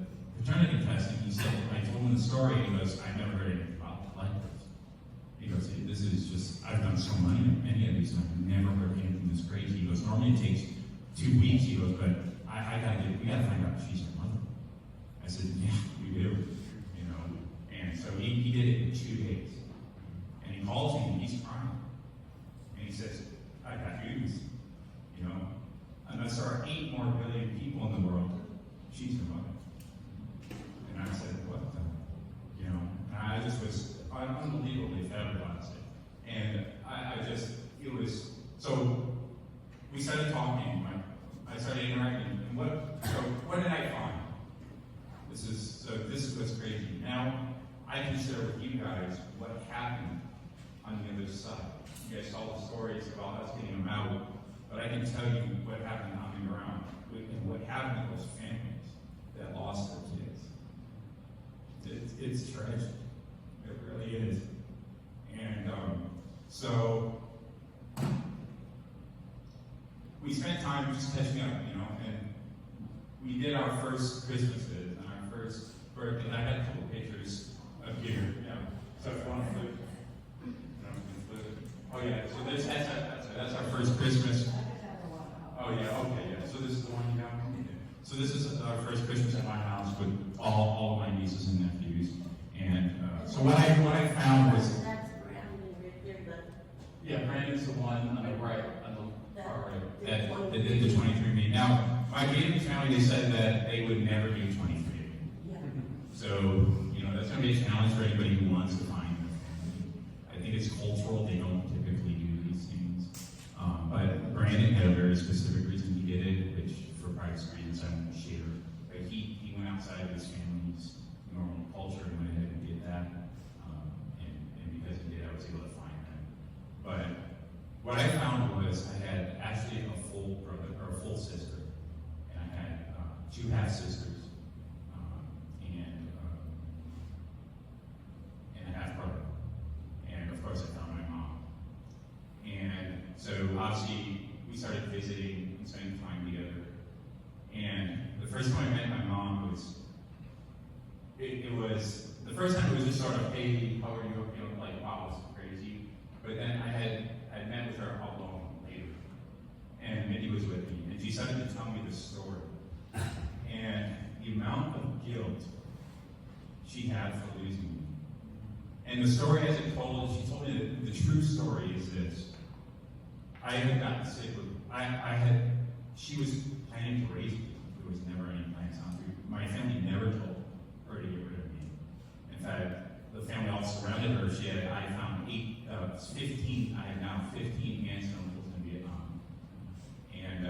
paternity testing, he said, I told him the story, and he goes, I've never heard anything about like this. He goes, this is just, I've done so many of these, and I've never heard anything this crazy. He goes, normally it takes 2 weeks. He goes, but we gotta find out if she's her mother. I said, yeah, we do, you know. And so he did it in 2 days. And he calls me and he's crying. And he says, I got news, you know. Unless there are 8 more billion people in the world, she's her mother. And I said, what the, you know, and I just was unbelievably fabulous. And it was, so we started talking, I started interacting, and what did I find? This is what's crazy. Now, I can share with you guys what happened on the other side. You guys saw the stories about us getting them out, but I can tell you what happened on the ground, and what happened to those families that lost their kids. It's tragic. It really is. And so we spent time just catching up, you know, and we did our first Christmases and our first birthday. I had a couple pictures of here. Yeah. So if you want to flip, oh yeah. So that's our first Christmas. Oh yeah. Okay. Yeah. So this is the one you got. So this is our first Christmas at my house with all of my nieces and nephews. And so what I found was. That's Brandon right there. Yeah, Brandon's the one on the right, on the far right, that did the 23andMe. Now, my immediate family, they said that they would never do 23andMe. Yeah. So, you know, that's going to be a challenge for anybody who wants to find their family. I think it's cultural. They don't typically do these things. But Brandon had a very specific reason he did it, which for privacy reasons I won't share. But he went outside of his family's normal culture and went ahead and did that. And because he did, I was able to find them. But what I found was I had actually a full brother, or a full sister, and I had 2 half-sisters, and a half-brother. And of course I found my mom. And so obviously we started visiting and spending time together. And the first time I met my mom was, the first time it was just sort of, hey, how are you? You know, like, wow, this is crazy. But then I met with her alone later. And Mindy was with me. And she started to tell me this story. And the amount of guilt she had for losing me. And the story as it told, she told me that the true story is this. I had gotten sick with, she was planning to raise me. There was never any plans on to. My family never told her to get rid of me. In fact, the family all surrounded her. I found 15, I have now 15 aunts and uncles in Vietnam. And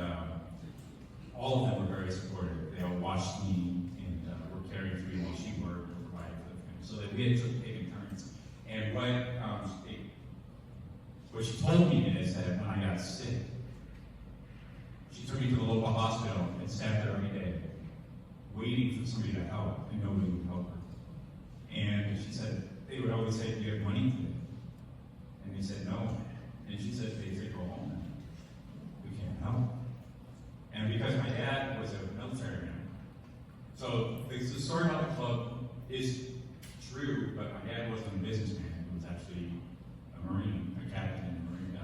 all of them were very supportive. They all watched me and were caring for me while she worked and provided for the family. So that we had taken turns. And what she told me is that when I got sick, she took me to the local hospital and sat there every day, waiting for somebody to help, and nobody would help her. And she said, they would always say, do you have money today? And they said, no. And she said, they said, go home then. We can't help. And because my dad was a military man, so the story about the club is true, but my dad wasn't a businessman. He was actually a Marine, a captain in the Marine,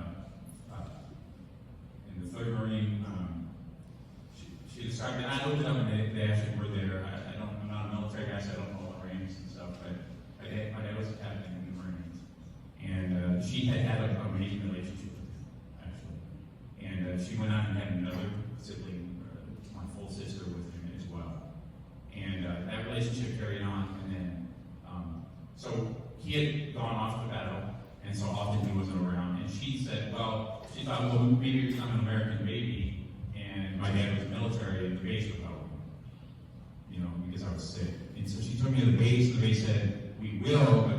in the 3rd Marine. She described it, and I looked it up, and they actually were there. I'm not a military guy, so I don't know all the ranks and stuff, but my dad was a captain in the Marines. And she had an amazing relationship with him, actually. And she went on and had another sibling, my full sister, with him as well. And that relationship carried on, and then, so he had gone off to battle, and so often he wasn't around. And she said, well, she thought, well, maybe I'm an American baby, and my dad was military, and the base would help me, you know, because I was sick. And so she took me to the base, and the base said, we will, but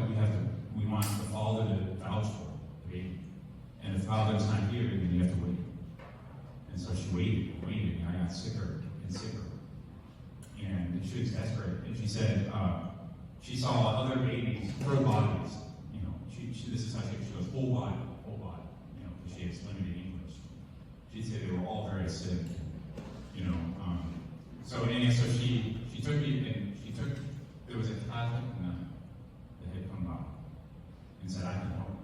we want the father to vouch for the baby. And if the father's not here, then you have to wait. And so she waited, and I got sicker and sicker. And she was desperate, and she said, she saw other babies, her bodies, you know, this is how she goes, whole body, you know, because she has limited English. She'd say they were all very sick. you know. So anyway, so she took me, and there was a Catholic nun that had come by and said, I can help.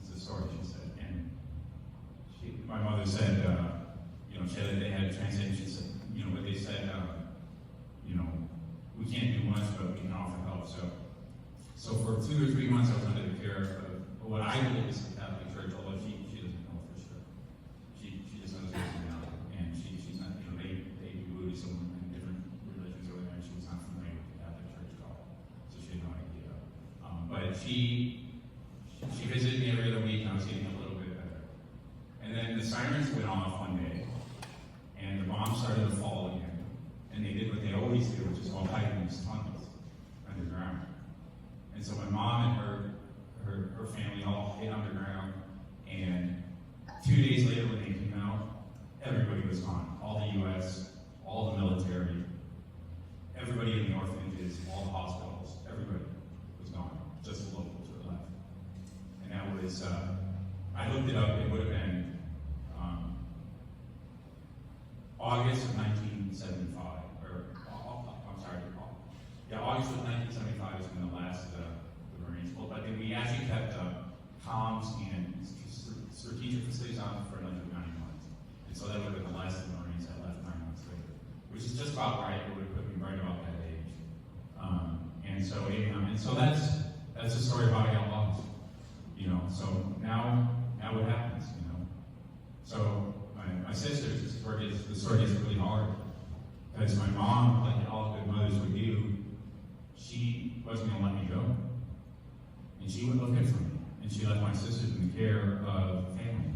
It's a story, she said. And my mother said, you know, they had a translation. She said, you know, but they said, you know, we can't do much, but we can offer help. So for 2 or 3 months, I was under the care of what I believe is the Catholic Church, although she doesn't know for sure. She just knows personality, and she's not, you know, they do Buddhism and different religions over there, and she was not familiar with the Catholic Church at all, so she had no idea. But she visited me every other week, and I was getting a little bit better. And then the sirens went off one day, and the bombs started to fall again, and they did what they always do, which is all hide in these tunnels underground. And so my mom and her family all hid underground, and 2 days later when they came out, everybody was gone. All the U.S., all the military, everybody in the orphanages, all the hospitals, everybody was gone. Just the locals were left. And that was, I looked it up, it would have been August of 1975, August of 1975 is when the last the Marines pulled, but then we actually kept comms and strategic facilities on for another 9 months. And so that would have been the last of the Marines that left 9 months later, which is just about right. It would have put me right about that age. And so that's the story of how I got lost. You know, so now what happens, you know? So my sister's the story is really hard. Because my mom, like all good mothers would do, she wasn't going to let me go. And she went looking for me. And she left my sisters in the care of family.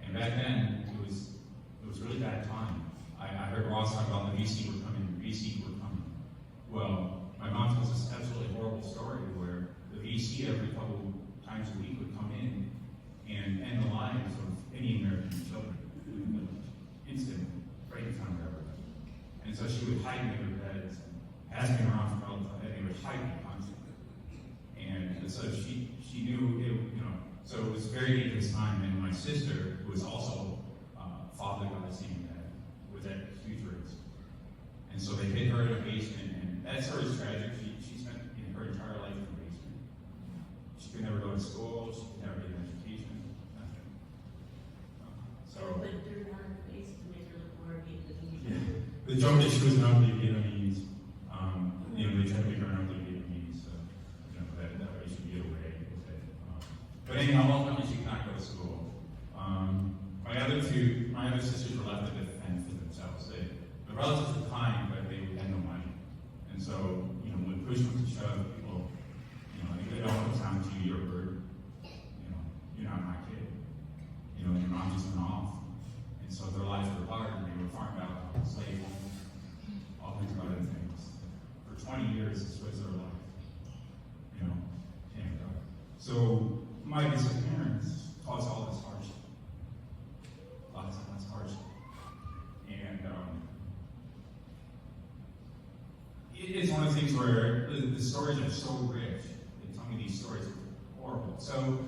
And back then, it was really bad time. I heard Ross talk about the VC were coming. Well, my mom tells this absolutely horrible story where the VC every couple times a week would come in and end the lives of any American children. Instantly, right in front of everybody. And so she would hide me in her beds and ask me around for all the time, and they would hide me constantly. And so she knew it, you know, so it was a very dangerous time. And my sister, who was also fathered by the same dad, was at huge risk. And so they hid her in a basement, and that story is tragic. She spent her entire life in the basement. She could never go to school, she could never get an education, nothing. So But they're not in the face to make her look more Vietnamese. yeah. The joke is she was an ugly Vietnamese. You know, they tried to make her an ugly Vietnamese, so you know that way she could get away with it. But anyhow, ultimately she could not go to school. My other sisters were left to defend for themselves. The relatives were kind, but they had no money. And so, you know, when push went to shove, people, you know, it all comes down to your burden. You know, you're not my kid. You know, your mom just went off. And so their lives were hard, and they were farmed out, slave homes, all kinds of other things. For 20 years, this was their life. You know, and so my disappearance caused all this hardship. Lots hardship. And it's one of the things where the stories are so rich. They tell me these stories are horrible. So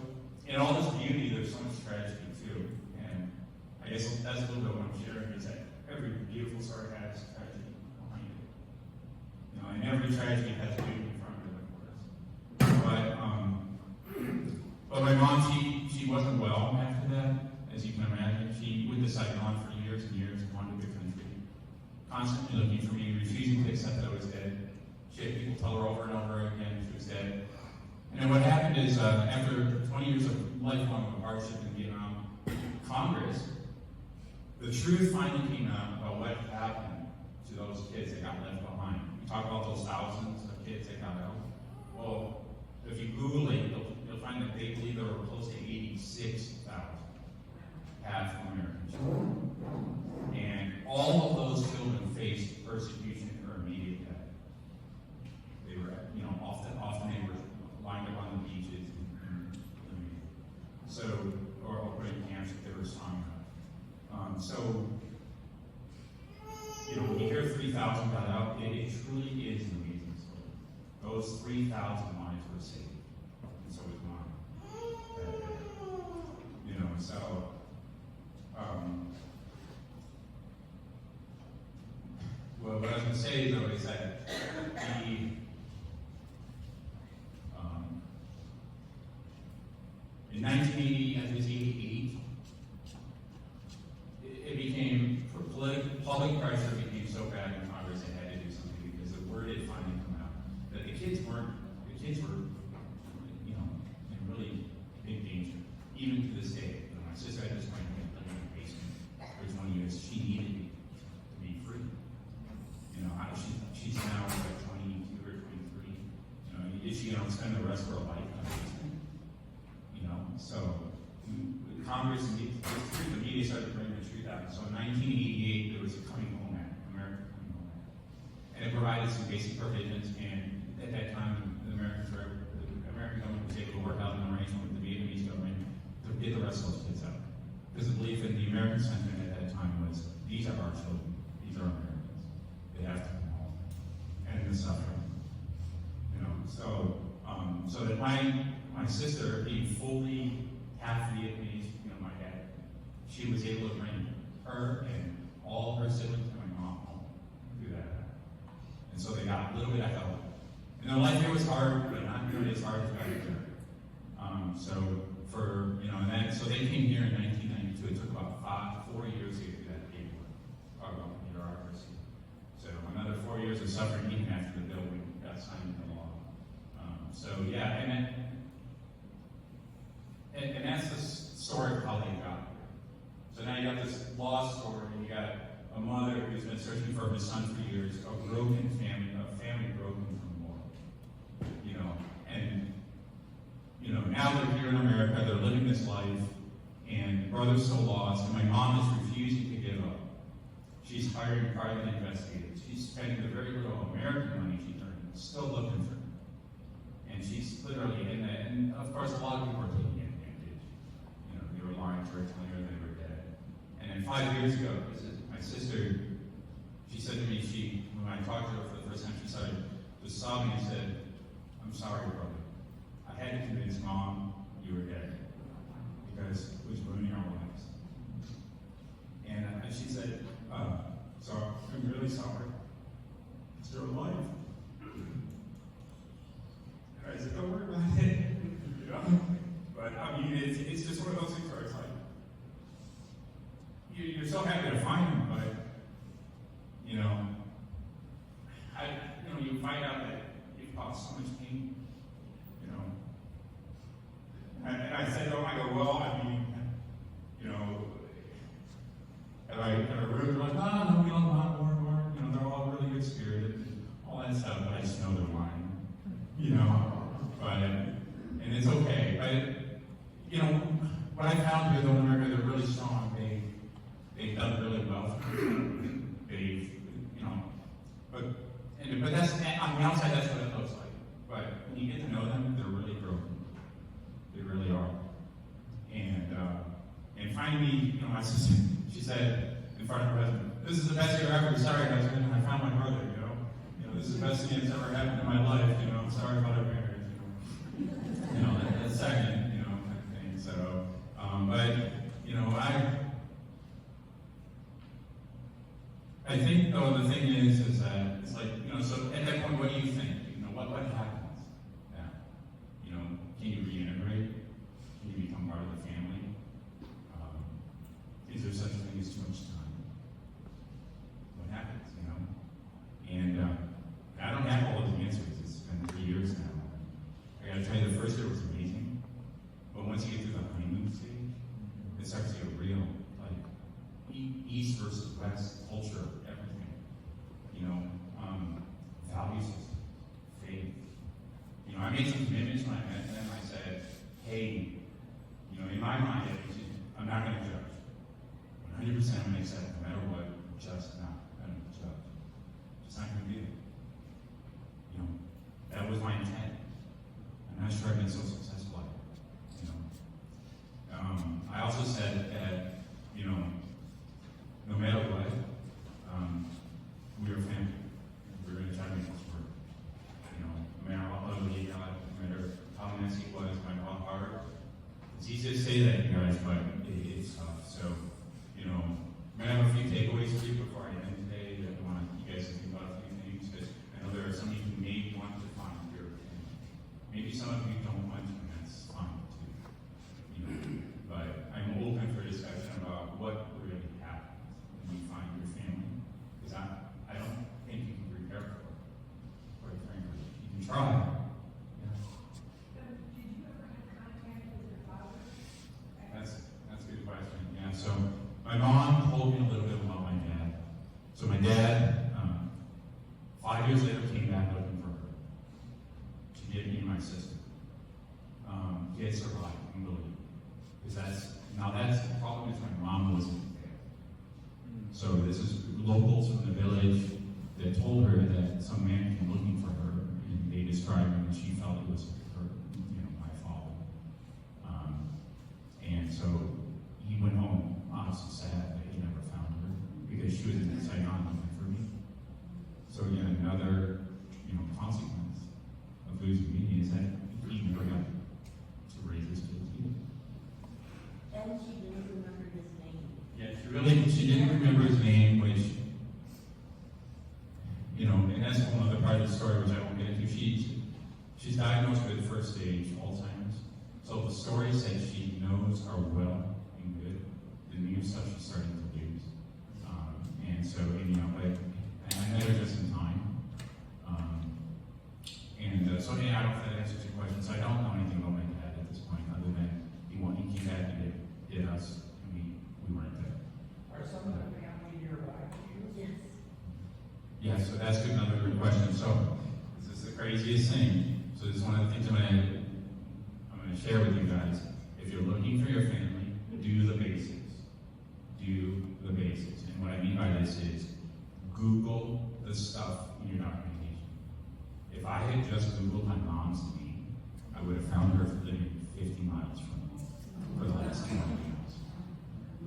in all this beauty, there's so much tragedy too. And I guess that's a little bit what I'm sharing is that every beautiful story has tragedy behind it. You know, and every tragedy has beauty in front of it, of course. But my mom, she wasn't well after that, as you can imagine. She went to Saigon for years and years and wanted the country. Constantly looking for me, refusing to accept that I was dead. She had people tell her over and over again she was dead. And then what happened is, after 20 years of lifelong hardship in Vietnam, Congress, the truth finally came out about what happened to those kids that got left behind. We talk about those thousands of kids that got out. Well, if you Google it, you'll find that they believe there were close to 86,000 African-American children. And all of those children faced persecution or immediate death. They were, you know, often they were lined up on the beaches and so, or put in camps if they were strong enough. So, you know, when you hear 3,000 got out, it truly is an amazing story. Those 3,000 lives were saved, and so was mine. You know, so. going to say though is that in 1980, I think it was 88, it became, for public pressure became so bad in Congress they had to do something because the word had finally come out that the kids were, you know, in really big danger, even to this day. You know, my sister had this point living in the basement for 20 years. She needed me to be free. You know, she's now like 22 or 23. You know, is she going to spend the rest of her life in the basement? You know, so Congress and the media started bringing the truth out. So in 1988, there was a Coming Home Act, American Coming Home Act, and it provided some basic provisions. And at that time, the American government was able to work out an arrangement with the Vietnamese government to get the rest of those kids out. Because the belief in the American sentiment at that time was, these are our children, these are Americans. They have to come home, and the suffering. You know, so that my sister, being fully half Vietnamese, you know, my dad, she was able to bring her and all her siblings and my mom home through that. And so they got a little bit of help. And their life here was hard, but not nearly as hard as back there. So they came here in 1992. It took about 4 years to get through that paperwork. Talk about the bureaucracy. So another 4 years of suffering even after the bill got signed into law. And that's the story of how they got here. So now you got this lost story, and you got a mother who's been searching for her son for years, a broken family, a family broken from war. You know, and you know, now they're here in America, they're living this life, and brother's so lost, and my mom is refusing to give up. She's hiring private investigators. She's spending the very little American money she's earning, still looking for him. And she's literally in that, and of course a lot of people are taking advantage. You know, they were lying to her, telling her they were dead. And then 5 years ago, my sister, she said to me, when I talked to her for the first time, she started just sobbing and said, "I'm sorry, brother. I had to convince Mom you were dead because it was ruining our lives." And she said, "So I'm really sorry. It's your life." And I said, "Don't worry about it." You know? But I mean, it's just one of those things where it's like, you're so happy to find them, but you know, you find out that you've caused so much pain. You know, and I said, "Oh, I go, well, I mean, you know." And I really like, no, we don't want more. You know, they're all really good spirited and all that stuff, but I just know they're lying. You know, and it's okay. But you know, what I found here, though, in America, they're really strong. They've done really well. They've, you know, but that's on the outside. That's what it looks like. But when you get to know them, they're really broken. They really are. And finally, you know, my sister, she said in front of her husband, "This is the best year ever. Sorry, husband. I found my brother. You know, this is the best thing that's ever happened in my life. You know, I'm sorry about our marriage. You know, that second, you know, kind of thing. So, but you know, I think though the thing is that it's like, you know, so at that point, what do you think? You know, what happens now? You know, can you reintegrate? Can you become part of the family? Is there such a thing as too much time? What happens, you know? And I don't have all of the answers. It's been 3 years now. I gotta tell you, the first year was amazing. But once you get through the honeymoon stage, it starts to get real. Like, East versus West, culture, everything. You know, values, faith. You know, I made some commitments when I met them. I said, hey, you know, in my mind, I'm not going to judge. 100% I'm going to accept no matter what, just not going to judge. Just not going to do it. You know, that was my intent. I'm not sure I've been so successful at it. You know, I also said that, you know, no matter what, we were family. We were going to try to make this work. You know, no matter how ugly it got, no matter how messy it was, no matter how hard. It's easy to say that, you guys, but it's tough. So, you know, I'm going to have a few takeaways for you before I end today that I want you guys to think about a few try. Yeah. Did you ever have contact with your father? That's a good question. Yeah. So my mom told me a little bit about my dad. So my dad, 5 years later, came back looking for her to get me and my sister. He had survived, unbelievable. Because that's the problem is my mom wasn't there. So this is locals from the village that told her that some man came looking for her, and they described him, and she felt it was her, my father. And so he went home, honestly sad that he never found her because she was in Saigon looking for me. So again, another consequence of losing me is that he never got to raise his kids either. And she didn't remember his name. Yeah, she didn't remember his name, which, and that's one other part of the story which I won't get into. She's diagnosed with first stage Alzheimer's. So the stories that she knows are well and good. The new stuff she's starting to lose. And so, but I met her just in time. So I don't know if that answers your question. So I don't know anything about my dad at this point, other than he came back and hit us, and we weren't there. Are some of the family nearby to you? Yes. Yeah, so that's another good question. So this is the craziest thing. So this is one of the things I'm gonna share with you guys. If you're looking for your family, do the basics. Do the basics. And what I mean by this is Google the stuff in your documentation. If I had just Googled my mom's name, I would have found her living 50 miles from me for the last 20 years.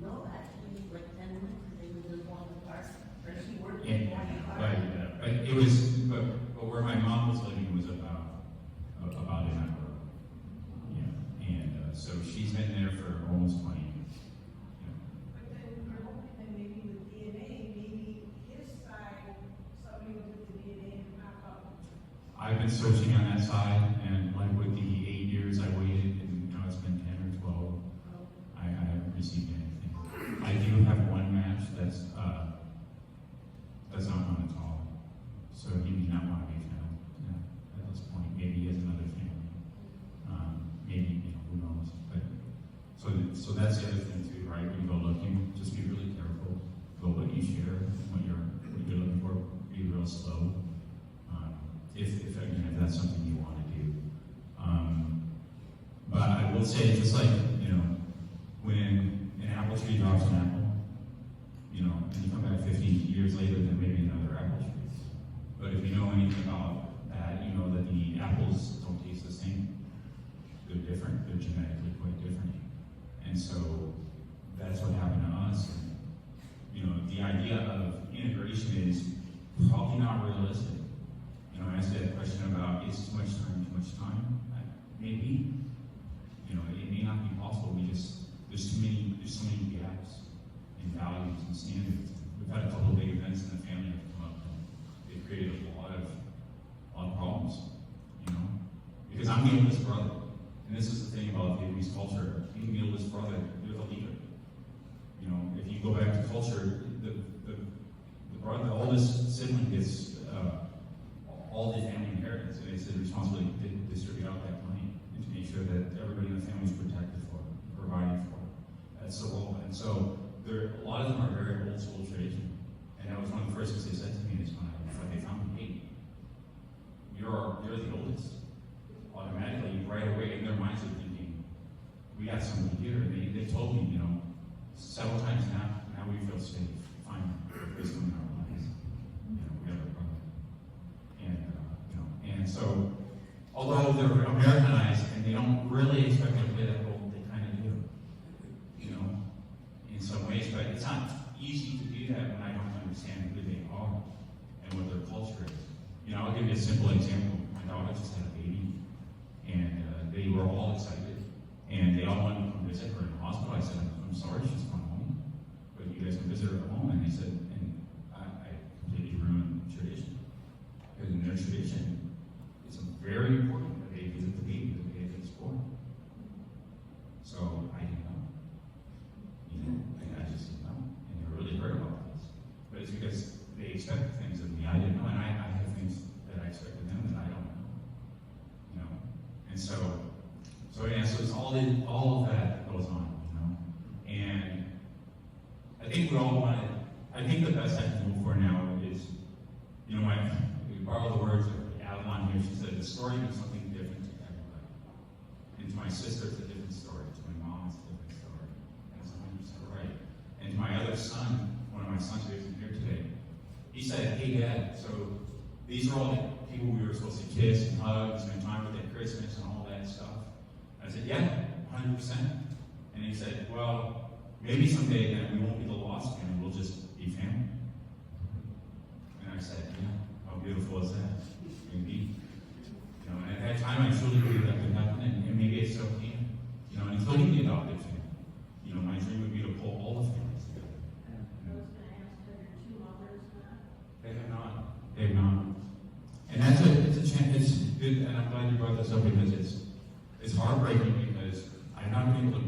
No, actually, like 10 minutes, they were just one apart. Or she worked And, in one apart. but it was, but where my mom was living was about an hour. Yeah, and so she's been there for almost 20 years. Yeah. But then you're hoping that maybe with DNA, maybe his side, somebody will do the DNA and pop up. I've been searching on that side, and like with the 8 years I waited, and it's been 10 or 12, I haven't received anything. I do have one match that's not known at all, so he may not want to be found at this point. Maybe he has another family. Maybe who knows? But so that's the other thing too, right? When you go looking, just be really careful. Go what you share, what you're looking for. Be real slow. If that's something you want to do. But I will say, just like, when an apple tree drops an apple, and you come back 50 years later, then maybe another apple tree. But if you know anything about that, you know that the apples don't taste the same. They're different. They're genetically quite different. And so that's what happened to us. And, the idea of integration is probably not realistic. I asked that question about is too much time? Maybe. It may not be possible. There's so many gaps in values and standards. We've had a couple of big events in the family that have come up, and they've created a lot of problems. Because I'm the oldest brother, and this is the thing about Vietnamese culture. Being the oldest brother, you're the leader. If you go back to culture, the oldest sibling gets all the family inheritance, and it's the responsibility to distribute out that money and to make sure that everybody in the family is protected for, provided for. That's the role. And so a lot of them are very old school tradition. And that was one of the first things they said to me is when they found me, you're the oldest. Automatically, right away, in their minds are thinking, we got somebody here. And they told me, several times now we feel safe. Finally, there's coming in our lives. We have a brother. And so, although they're Americanized and they don't really expect to play that role, they kind of do, in some ways. But it's not easy to do that when I don't understand who they are and what their culture is. I'll give you a simple example. My daughter just had a baby, and they were all excited, and they all wanted to come visit her in the hospital. I said, I'm sorry, she's gone home, but you guys can visit her at home. And they said, and I completely ruined tradition. Because in their tradition, it's very important that they visit the baby the day that it's born. So I didn't know. I just didn't know. And they were really hurt about this. But it's because they expect things of me I didn't know, and I have things that I expect of them that I don't know. all of that goes on, you know. And I think we all want it. I think the best I can hope for now is, you know, we borrow the words of Avalon here. She said, the story means something different to everybody. And to my sister, it's a different story. To my mom, it's a different story. And it's 100% right. And to my other son, one of my sons who isn't here today, he said, hey, Dad, so these are all the people we were supposed to kiss and hug and spend time with at Christmas and all that stuff. I said, yeah, 100%. And he said, well, maybe someday then we won't be the lost family, we'll just be family. And I said, yeah, how beautiful is that? Maybe. You know, and at that time I truly believed that could happen, and maybe it still can. You know, including the adopted family. You know, my dream would be to pull all the families together. I was gonna ask, are your two mothers not? They have not. They have not. And it's a chance, it's good, and I'm glad you brought this up because it's heartbreaking because I've not been able to.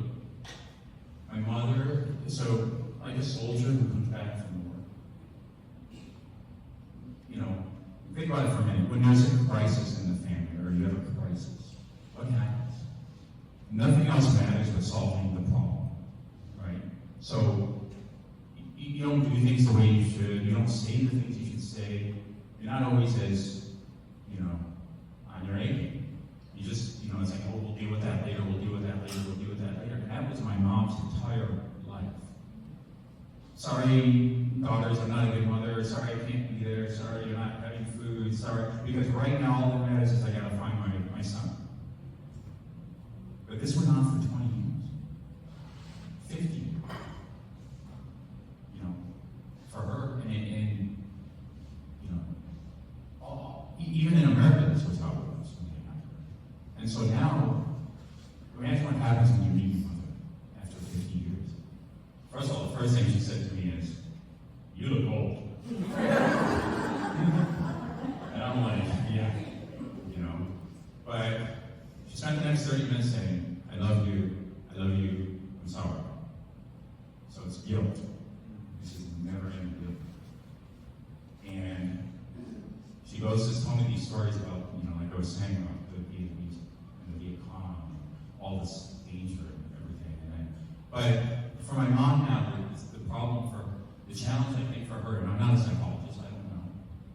My mother, so like a soldier who comes back from war. You know, think about it for a minute. When there's a crisis in the family, or you have a crisis, what happens? Nothing else matters but solving the problem, right? So you don't do things the way you should. You don't say the things you should say. You're not always as, you know, on your A game. You just, you know, it's like, oh, we'll deal with that later. We'll deal with that later. We'll deal with that later. And that was my mom's entire life. Sorry, daughters, I'm not a good mother. Sorry, I can't be there. Sorry, you're not having food. Sorry, because right now all that matters is I gotta find my son. But this went on for 20 years, 50 years. You know, for her, and you know, even in America, this was how it was when they happened. And so now, imagine what happens when you meet your mother after 50 years. First of all, the first thing she said to me is, "You look old." And I'm like, yeah, you know. But she spent the next 30 minutes saying, I love you, I'm sorry. So it's guilt. This is never ending guilt. And she goes to tell me these stories about, you know, like I was saying about the Vietnamese and the Viet Cong, all this danger and everything. But for my mom now, the problem for the challenge I think for her, and I'm not a psychologist, I don't know,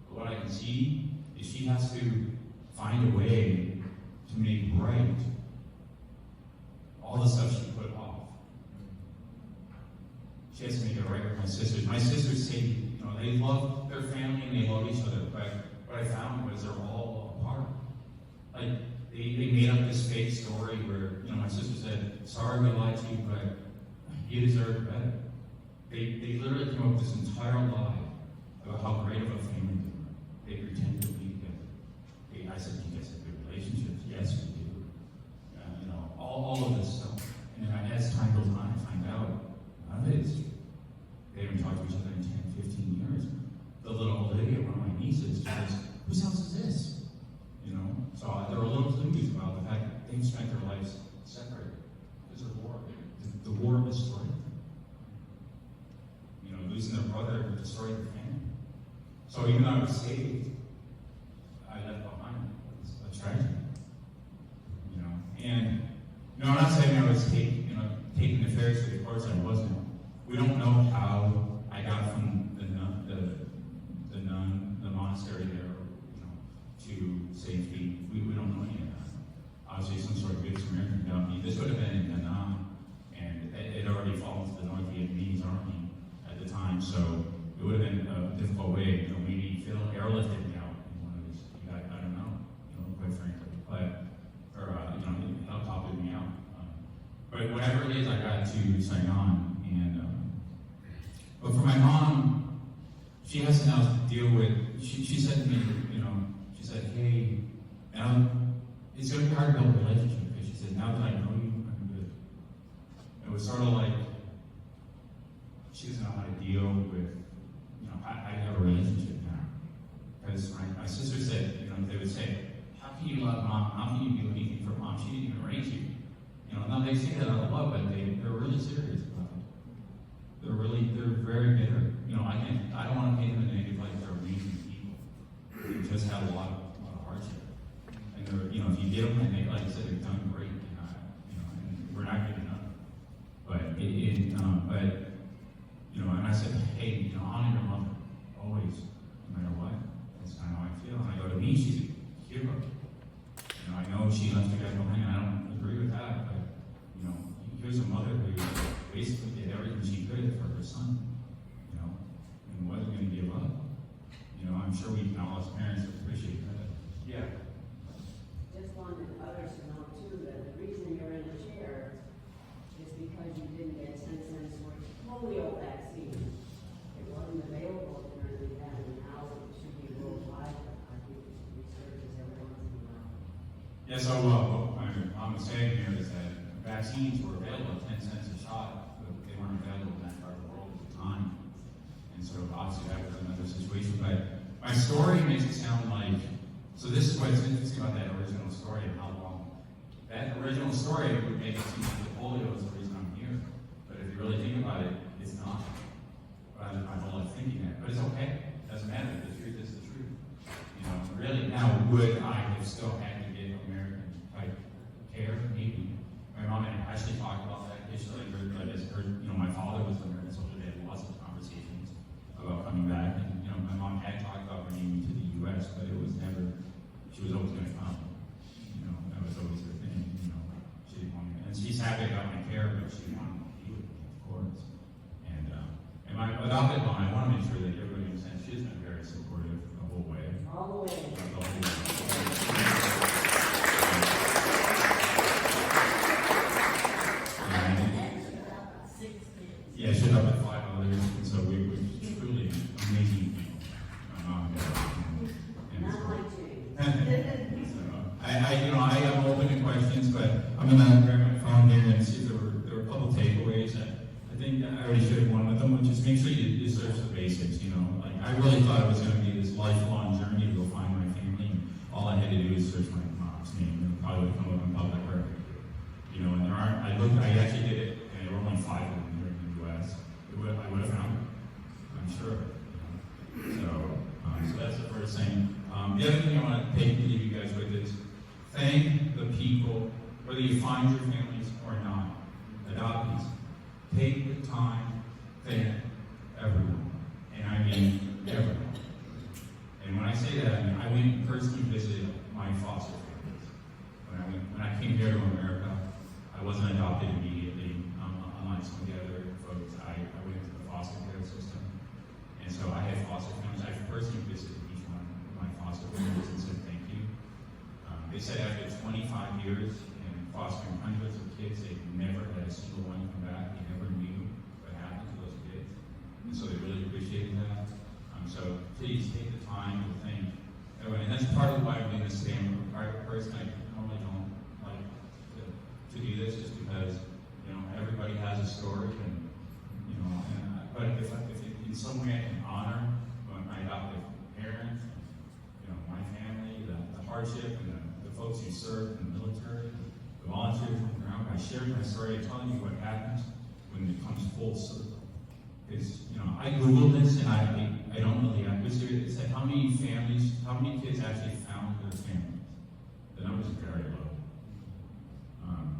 but what I can see is she has to find a way to make right all the stuff she put off. She has to make it right with my sisters. My sisters say, you know, they love their family and they love each other, but what I found was they're all apart. Like, they made up this fake story where, you know, my sister said, sorry we lied to you, but you deserve better. They literally came up with this entire lie about how great of a family they were. They pretended to be together. I said, you guys have good relationships. Yes, we do. You know, all of this stuff. And then as time goes on, I find out none of it is true. They haven't talked to each other in 10, 15 years. The little Lydia, one of my nieces, she goes, whose house is this? You know? So there were little clues about the fact that they've spent their lives separated. There's a war. The war destroyed them. You know, losing their brother destroyed their family. So even though I was saved, I left behind a tragedy. You know, and you know, I'm not saying I was taking the ferries to the courts. I wasn't. We don't know how I got from the monastery there, you know, to safety. We don't know any of that. Obviously, some sort of good Samaritan got me. This would have been in Da Nang, and it already fallen to the North Vietnamese army at the time, so it would have been a difficult way. You know, maybe Phil airlifted me out in one of these. I don't know, you know, quite frankly, but you know, helicoptered me out. But whatever it is, I got to Saigon, and but for my mom, she has to now deal with. She said to me, you know, she said, hey, now it's going to be hard to build a relationship because she said, now that I know you, I'm good. It was sort of like she doesn't know how to deal with, you know, I have a relationship now. Because my sister said, you know, they would say, how can you love mom? How can you do anything for mom? She didn't even raise you. You know, now they say that out of love, but they're really serious about it. They're very bitter. You know, I don't want to paint them in a negative light. They're amazing people. They just have a lot of hardship. And they're, you know, if you get them and they, like I said, they've done great. You know, and not giving up. But and I said, hey, honor your mother, always, no matter what. That's kind of how I feel. And I go, to me, she's a hero. I know she left you guys behind, and I don't agree with that, but, here's a mother who basically did everything she could for her son, and wasn't going to give up. I'm sure we can all as parents appreciate that. Yeah. Just wanted others to know too that the reason you're in a chair is because you didn't get 10 cents worth of polio vaccine. It wasn't available during that, and now it should be worldwide. I think it should be serviced every once in a while. Yeah, so what I'm saying here is that vaccines were available at 10 cents a shot, but they weren't available in that part of the world at the time. And so obviously that was another situation. But my story makes it sound like, so this is what's interesting about that original story and how long. That original story would make it seem like the polio is the reason I'm here. But if you really think about it, it's not. But I whole life thinking that. But it's okay. It doesn't matter. The truth is the truth. Really. Now, would I have still had to get American type care? Maybe. My mom and I actually talked about that initially, but as her, my father was an American soldier. They had lots of conversations about coming back. And, my mom had talked about bringing me to the U.S., but it was never, she was always going to come. That was always her thing. She didn't want me. And she's happy about my care, but she wanted to be with me, of course. And my adopted mom, I want to make sure that everybody understands she's been very supportive the whole way. All the way. Yeah, she had up at 5 others, and so we truly amazing people. My mom and Not my I am open to questions, but I'm gonna grab my phone here and see if there were a couple takeaways that I think I already shared one with them, which is make sure you search the basics. Like I really thought it was going to be this lifelong journey to go find my family, and all I had to do was search my mom's name, and it probably would come up in public record. And there aren't. I actually did it, and there were only 5 of them here in the U.S. I would have found it, I'm sure. So that's the first thing. The other thing I want to leave you guys with is thank the people, whether you find your families or not, adoptees. Take the time, thank everyone. And I mean everyone. And when I say that, I mean I went and personally visited my foster families. When I came here to America, I wasn't adopted immediately. Unlike some of the other folks, I went into the foster care system. And so I had foster families. I personally visited each one of my foster families and said thank you. They said after 25 years in fostering hundreds of kids, they've never had a single one come back. They never knew what happened to those kids. And so they really appreciated that. So please take the time to think. And that's part of why I'm doing this today. I'm a private person. I normally don't like to do this just because, everybody has a story but if in some way I can honor my adoptive parents, my family, the hardship and the folks who served in the military, the volunteers on the ground, by sharing my story, telling you what happens when it comes full circle. Because, I Googled this and I don't know the answer. It said how many kids actually found their families. The numbers are very low.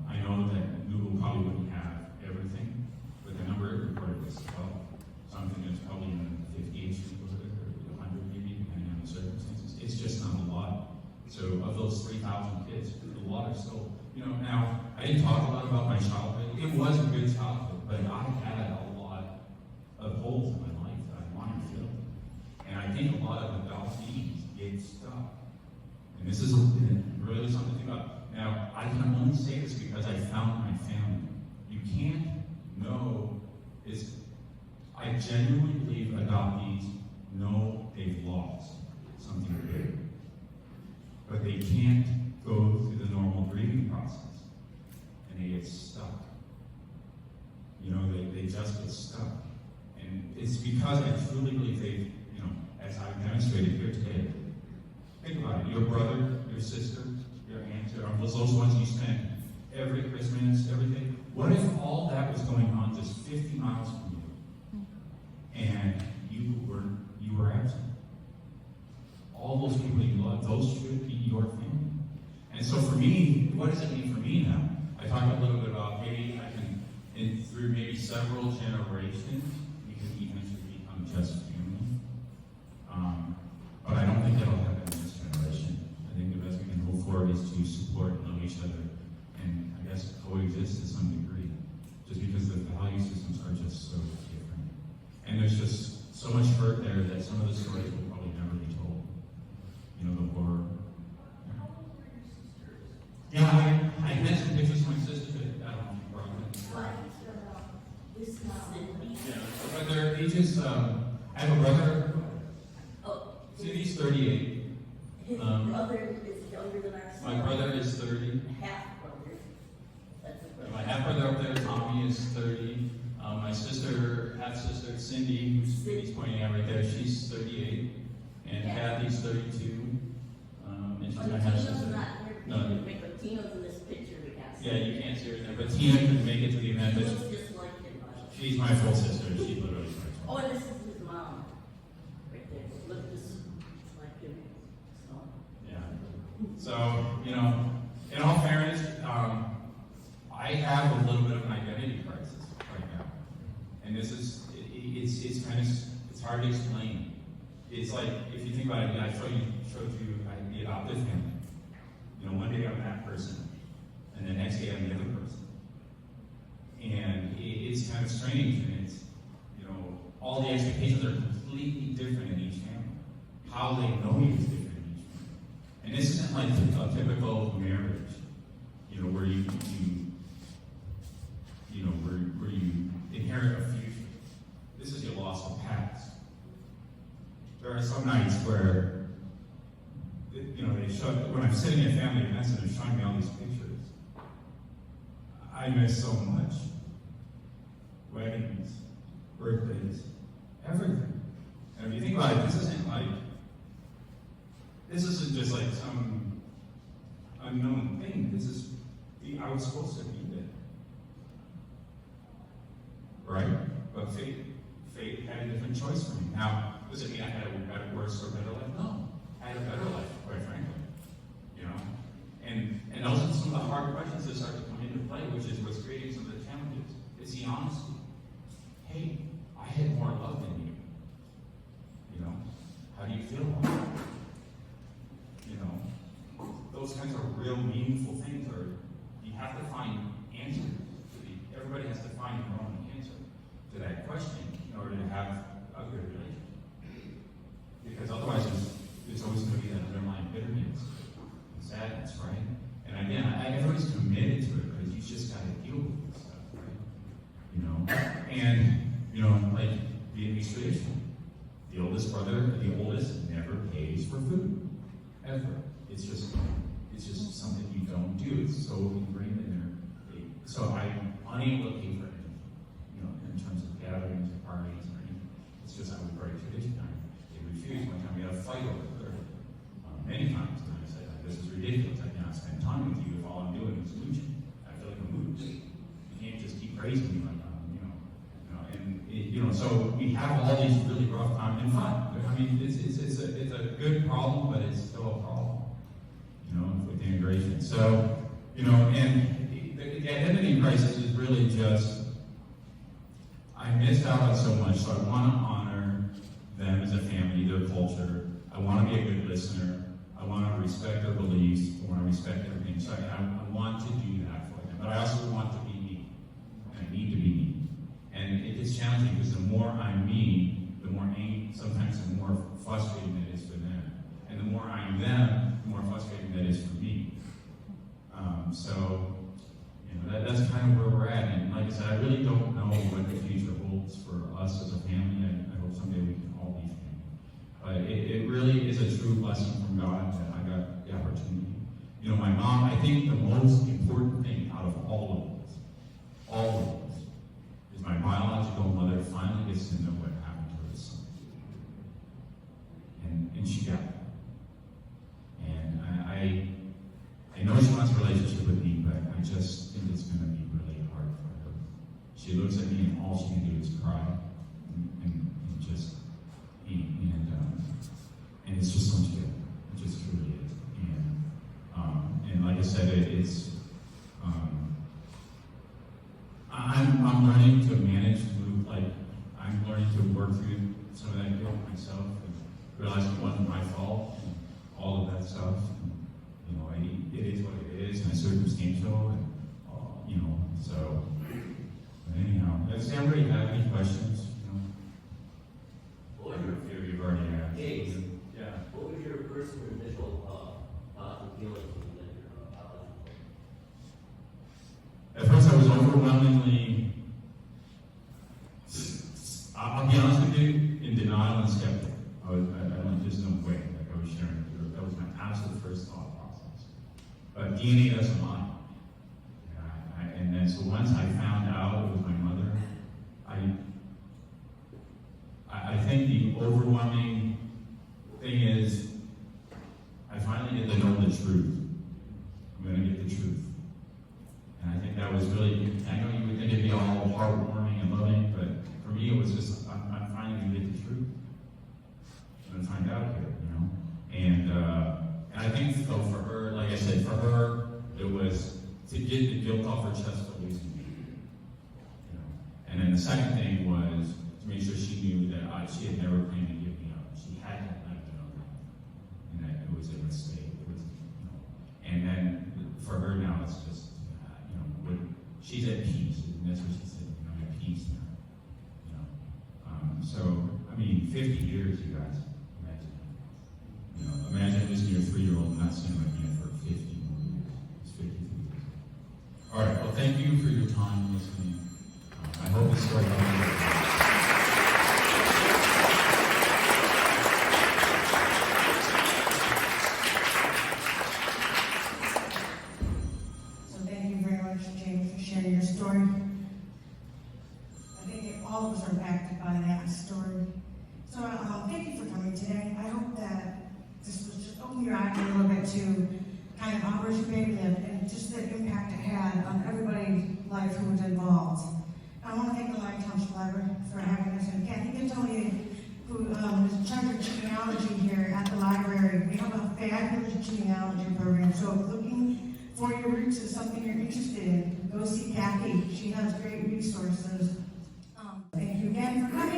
I know that Google probably wouldn't have everything, but the number it reported was 12. Something that's probably in the 50-ish neighborhood, or 100 maybe, depending on the circumstances. It's just not a lot. So of those 3,000 kids, a lot are still, now, I didn't talk a lot about my childhood. It was a good childhood, but I had a lot of holes in my life that I wanted to fill. And I think a lot of adoptees get stuck. And this is really something to think about. Now, I can only say this because I found my family. You can't know this. I genuinely believe adoptees know they've lost something big. But they can't go through the normal grieving process. And they get stuck. They just get stuck. And it's because I truly believe they've, as I've demonstrated here today, think about it. Your brother, your sister, your aunt, your uncles, those ones you spend every Christmas, everything. What if all that was going on just 50 miles from you? And you were absent. All those people you love, those should be your family. And so for me, what does it mean for me now? I talked a little bit about maybe I can, through maybe several generations, we can eventually become just family. But I don't think that'll happen in this generation. I think the best we can hope for is to support and love each other, and I guess coexist to some degree, just because the value systems are just so different. And there's just so much hurt there that some of the stories will probably never be told. You know, the horror. Yeah, I had some pictures of my sister, but I don't know if you brought them. Yeah, but they're ages, I have a brother, Cindy's 38. His brother is younger than our son. My brother is 30. Half-brother. That's a brother. My half-brother up there, Tommy, is 30. My sister, half-sister, Cindy, who's he's pointing out right there, she's 38. And Kathy's 32. And she's my half-sister. No, But Tina's in this picture we got. yeah, you can't see her in there, but Tina couldn't make it to the event, She but looks just like him. she's my full sister. She literally is my Oh, twin. and this is his mom. Right there. Look, this is like him. So. Yeah. So, you know, in all fairness, I have a little bit of an identity crisis right now. And this is, it's kind of, it's hard to explain. It's like, if you think about it, I showed you the adoptive family. You know, one day I'm that person, and the next day I'm the other person. And it's kind of strange, and it's, you know, all the expectations are completely different in each family. How they know you is different in each family. And this isn't like a typical marriage, you know, where you know, where you inherit a future. This is your loss of past. There are some nights where, you know, when I'm sitting at family events and they're showing me all these pictures, I miss so much. Weddings, birthdays, everything. And if you think about it, this isn't just like some unknown thing. This is I was supposed to be there. Right? But fate had a different choice for me. Now, does it mean I had a better, worse, or better life? No. I had a better life, quite frankly. You know? And those are some of the hard questions that start to come into play, which is what's creating some of the challenges. It's the honesty. Hey, I had more love than you. You know? How do you feel about it? You know? Those kinds of real meaningful things are, you have to find answers. Everybody has to find their own answer to that question in order to have a good relationship. Because otherwise, there's always going to be that underlying bitterness and sadness, right? And again, everybody's committed to it because you just got to deal with this stuff, right? You know? And, you know, like Vietnamese tradition, the oldest never pays for food. Ever. It's just something you don't do. It's so ingrained in there. So I'm unable to pay for anything, you know, in terms of gatherings or parties or anything. It's just I would break tradition. They refused. One time we had a fight over it. Many times, and I said, "This is ridiculous. I cannot spend time with you if all I'm doing is mooching. I feel like a mooch. You can't just keep praising me like so we have all these really rough times and fun. I mean, it's a good problem, but it's still a problem, you know, with integration. So, you know, and the identity crisis is really just, I missed out on so much, so I want to honor them as a family, their culture. I want to be a good listener. I want to respect their beliefs. I want to respect everything. So I want to do that for them. But I also want to be me. And I need to be me. And it gets challenging because the more I'm me, the more sometimes the more frustrating that is for them. And the more I'm them, the more frustrating that is for me. So, you know, that's kind of where we're at. And like I said, I really don't know what the future holds for us as a family. I hope someday we can all be family. But it really is a true blessing from God that I got the opportunity. You know, my mom, I think the most important thing out of all of this, is my biological mother finally gets to know what happened to her son. And she got it. And I know she wants a relationship with me, but I just think it's going to be really hard for her. She looks at me and all she can do is cry and just eat. And it's just so much good. It just truly is. And like I said, circumstantial, and so. But anyhow, does anybody have any questions? What was your You've already asked. Gates? Yeah. What was your first initial thought and feeling when you were At first, I was overwhelmingly, I'll be honest with you, in denial and skeptical. I don't, there's no way, like I was sharing. That was my absolute first thought process. But DNA doesn't lie. And then, so once I found out it was my mother, I think the overwhelming thing is, I finally get to know the truth. I'm going to get the truth. And I think that was really, I know you would think it'd be all heartwarming and loving, but for me it was just, I'm finally going to get the truth. I'm going to find out here, And I think, so for her, like I said, for her, it was to get the guilt off her chest for losing me. And then the second thing was to make sure she knew that she had never planned to give me up. She had to let me know that. And that it was a mistake. It was, And then for her now, it's just, she's at peace. And that's what she said, I'm at peace now. So, 50 years, you guys. Imagine losing your 3-year-old and not seeing him again for 50 more years. It's 53 years. All right, well, thank you for your time listening. I hope this story helped you. So thank you very much, James, for sharing your story. I think all of us are impacted by that story. So thank you for coming today. I hope that this was just open your eyes a little bit to kind of Operation Babylift and just the impact it had on everybody's life who was involved. I want to thank the Lyon Township Library for having us, and Kathy Catoni, who is in charge of genealogy here at the library. We have a fabulous genealogy program, so if looking for your roots is something you're interested in, go see Kathy. She has great resources. Thank you again for coming.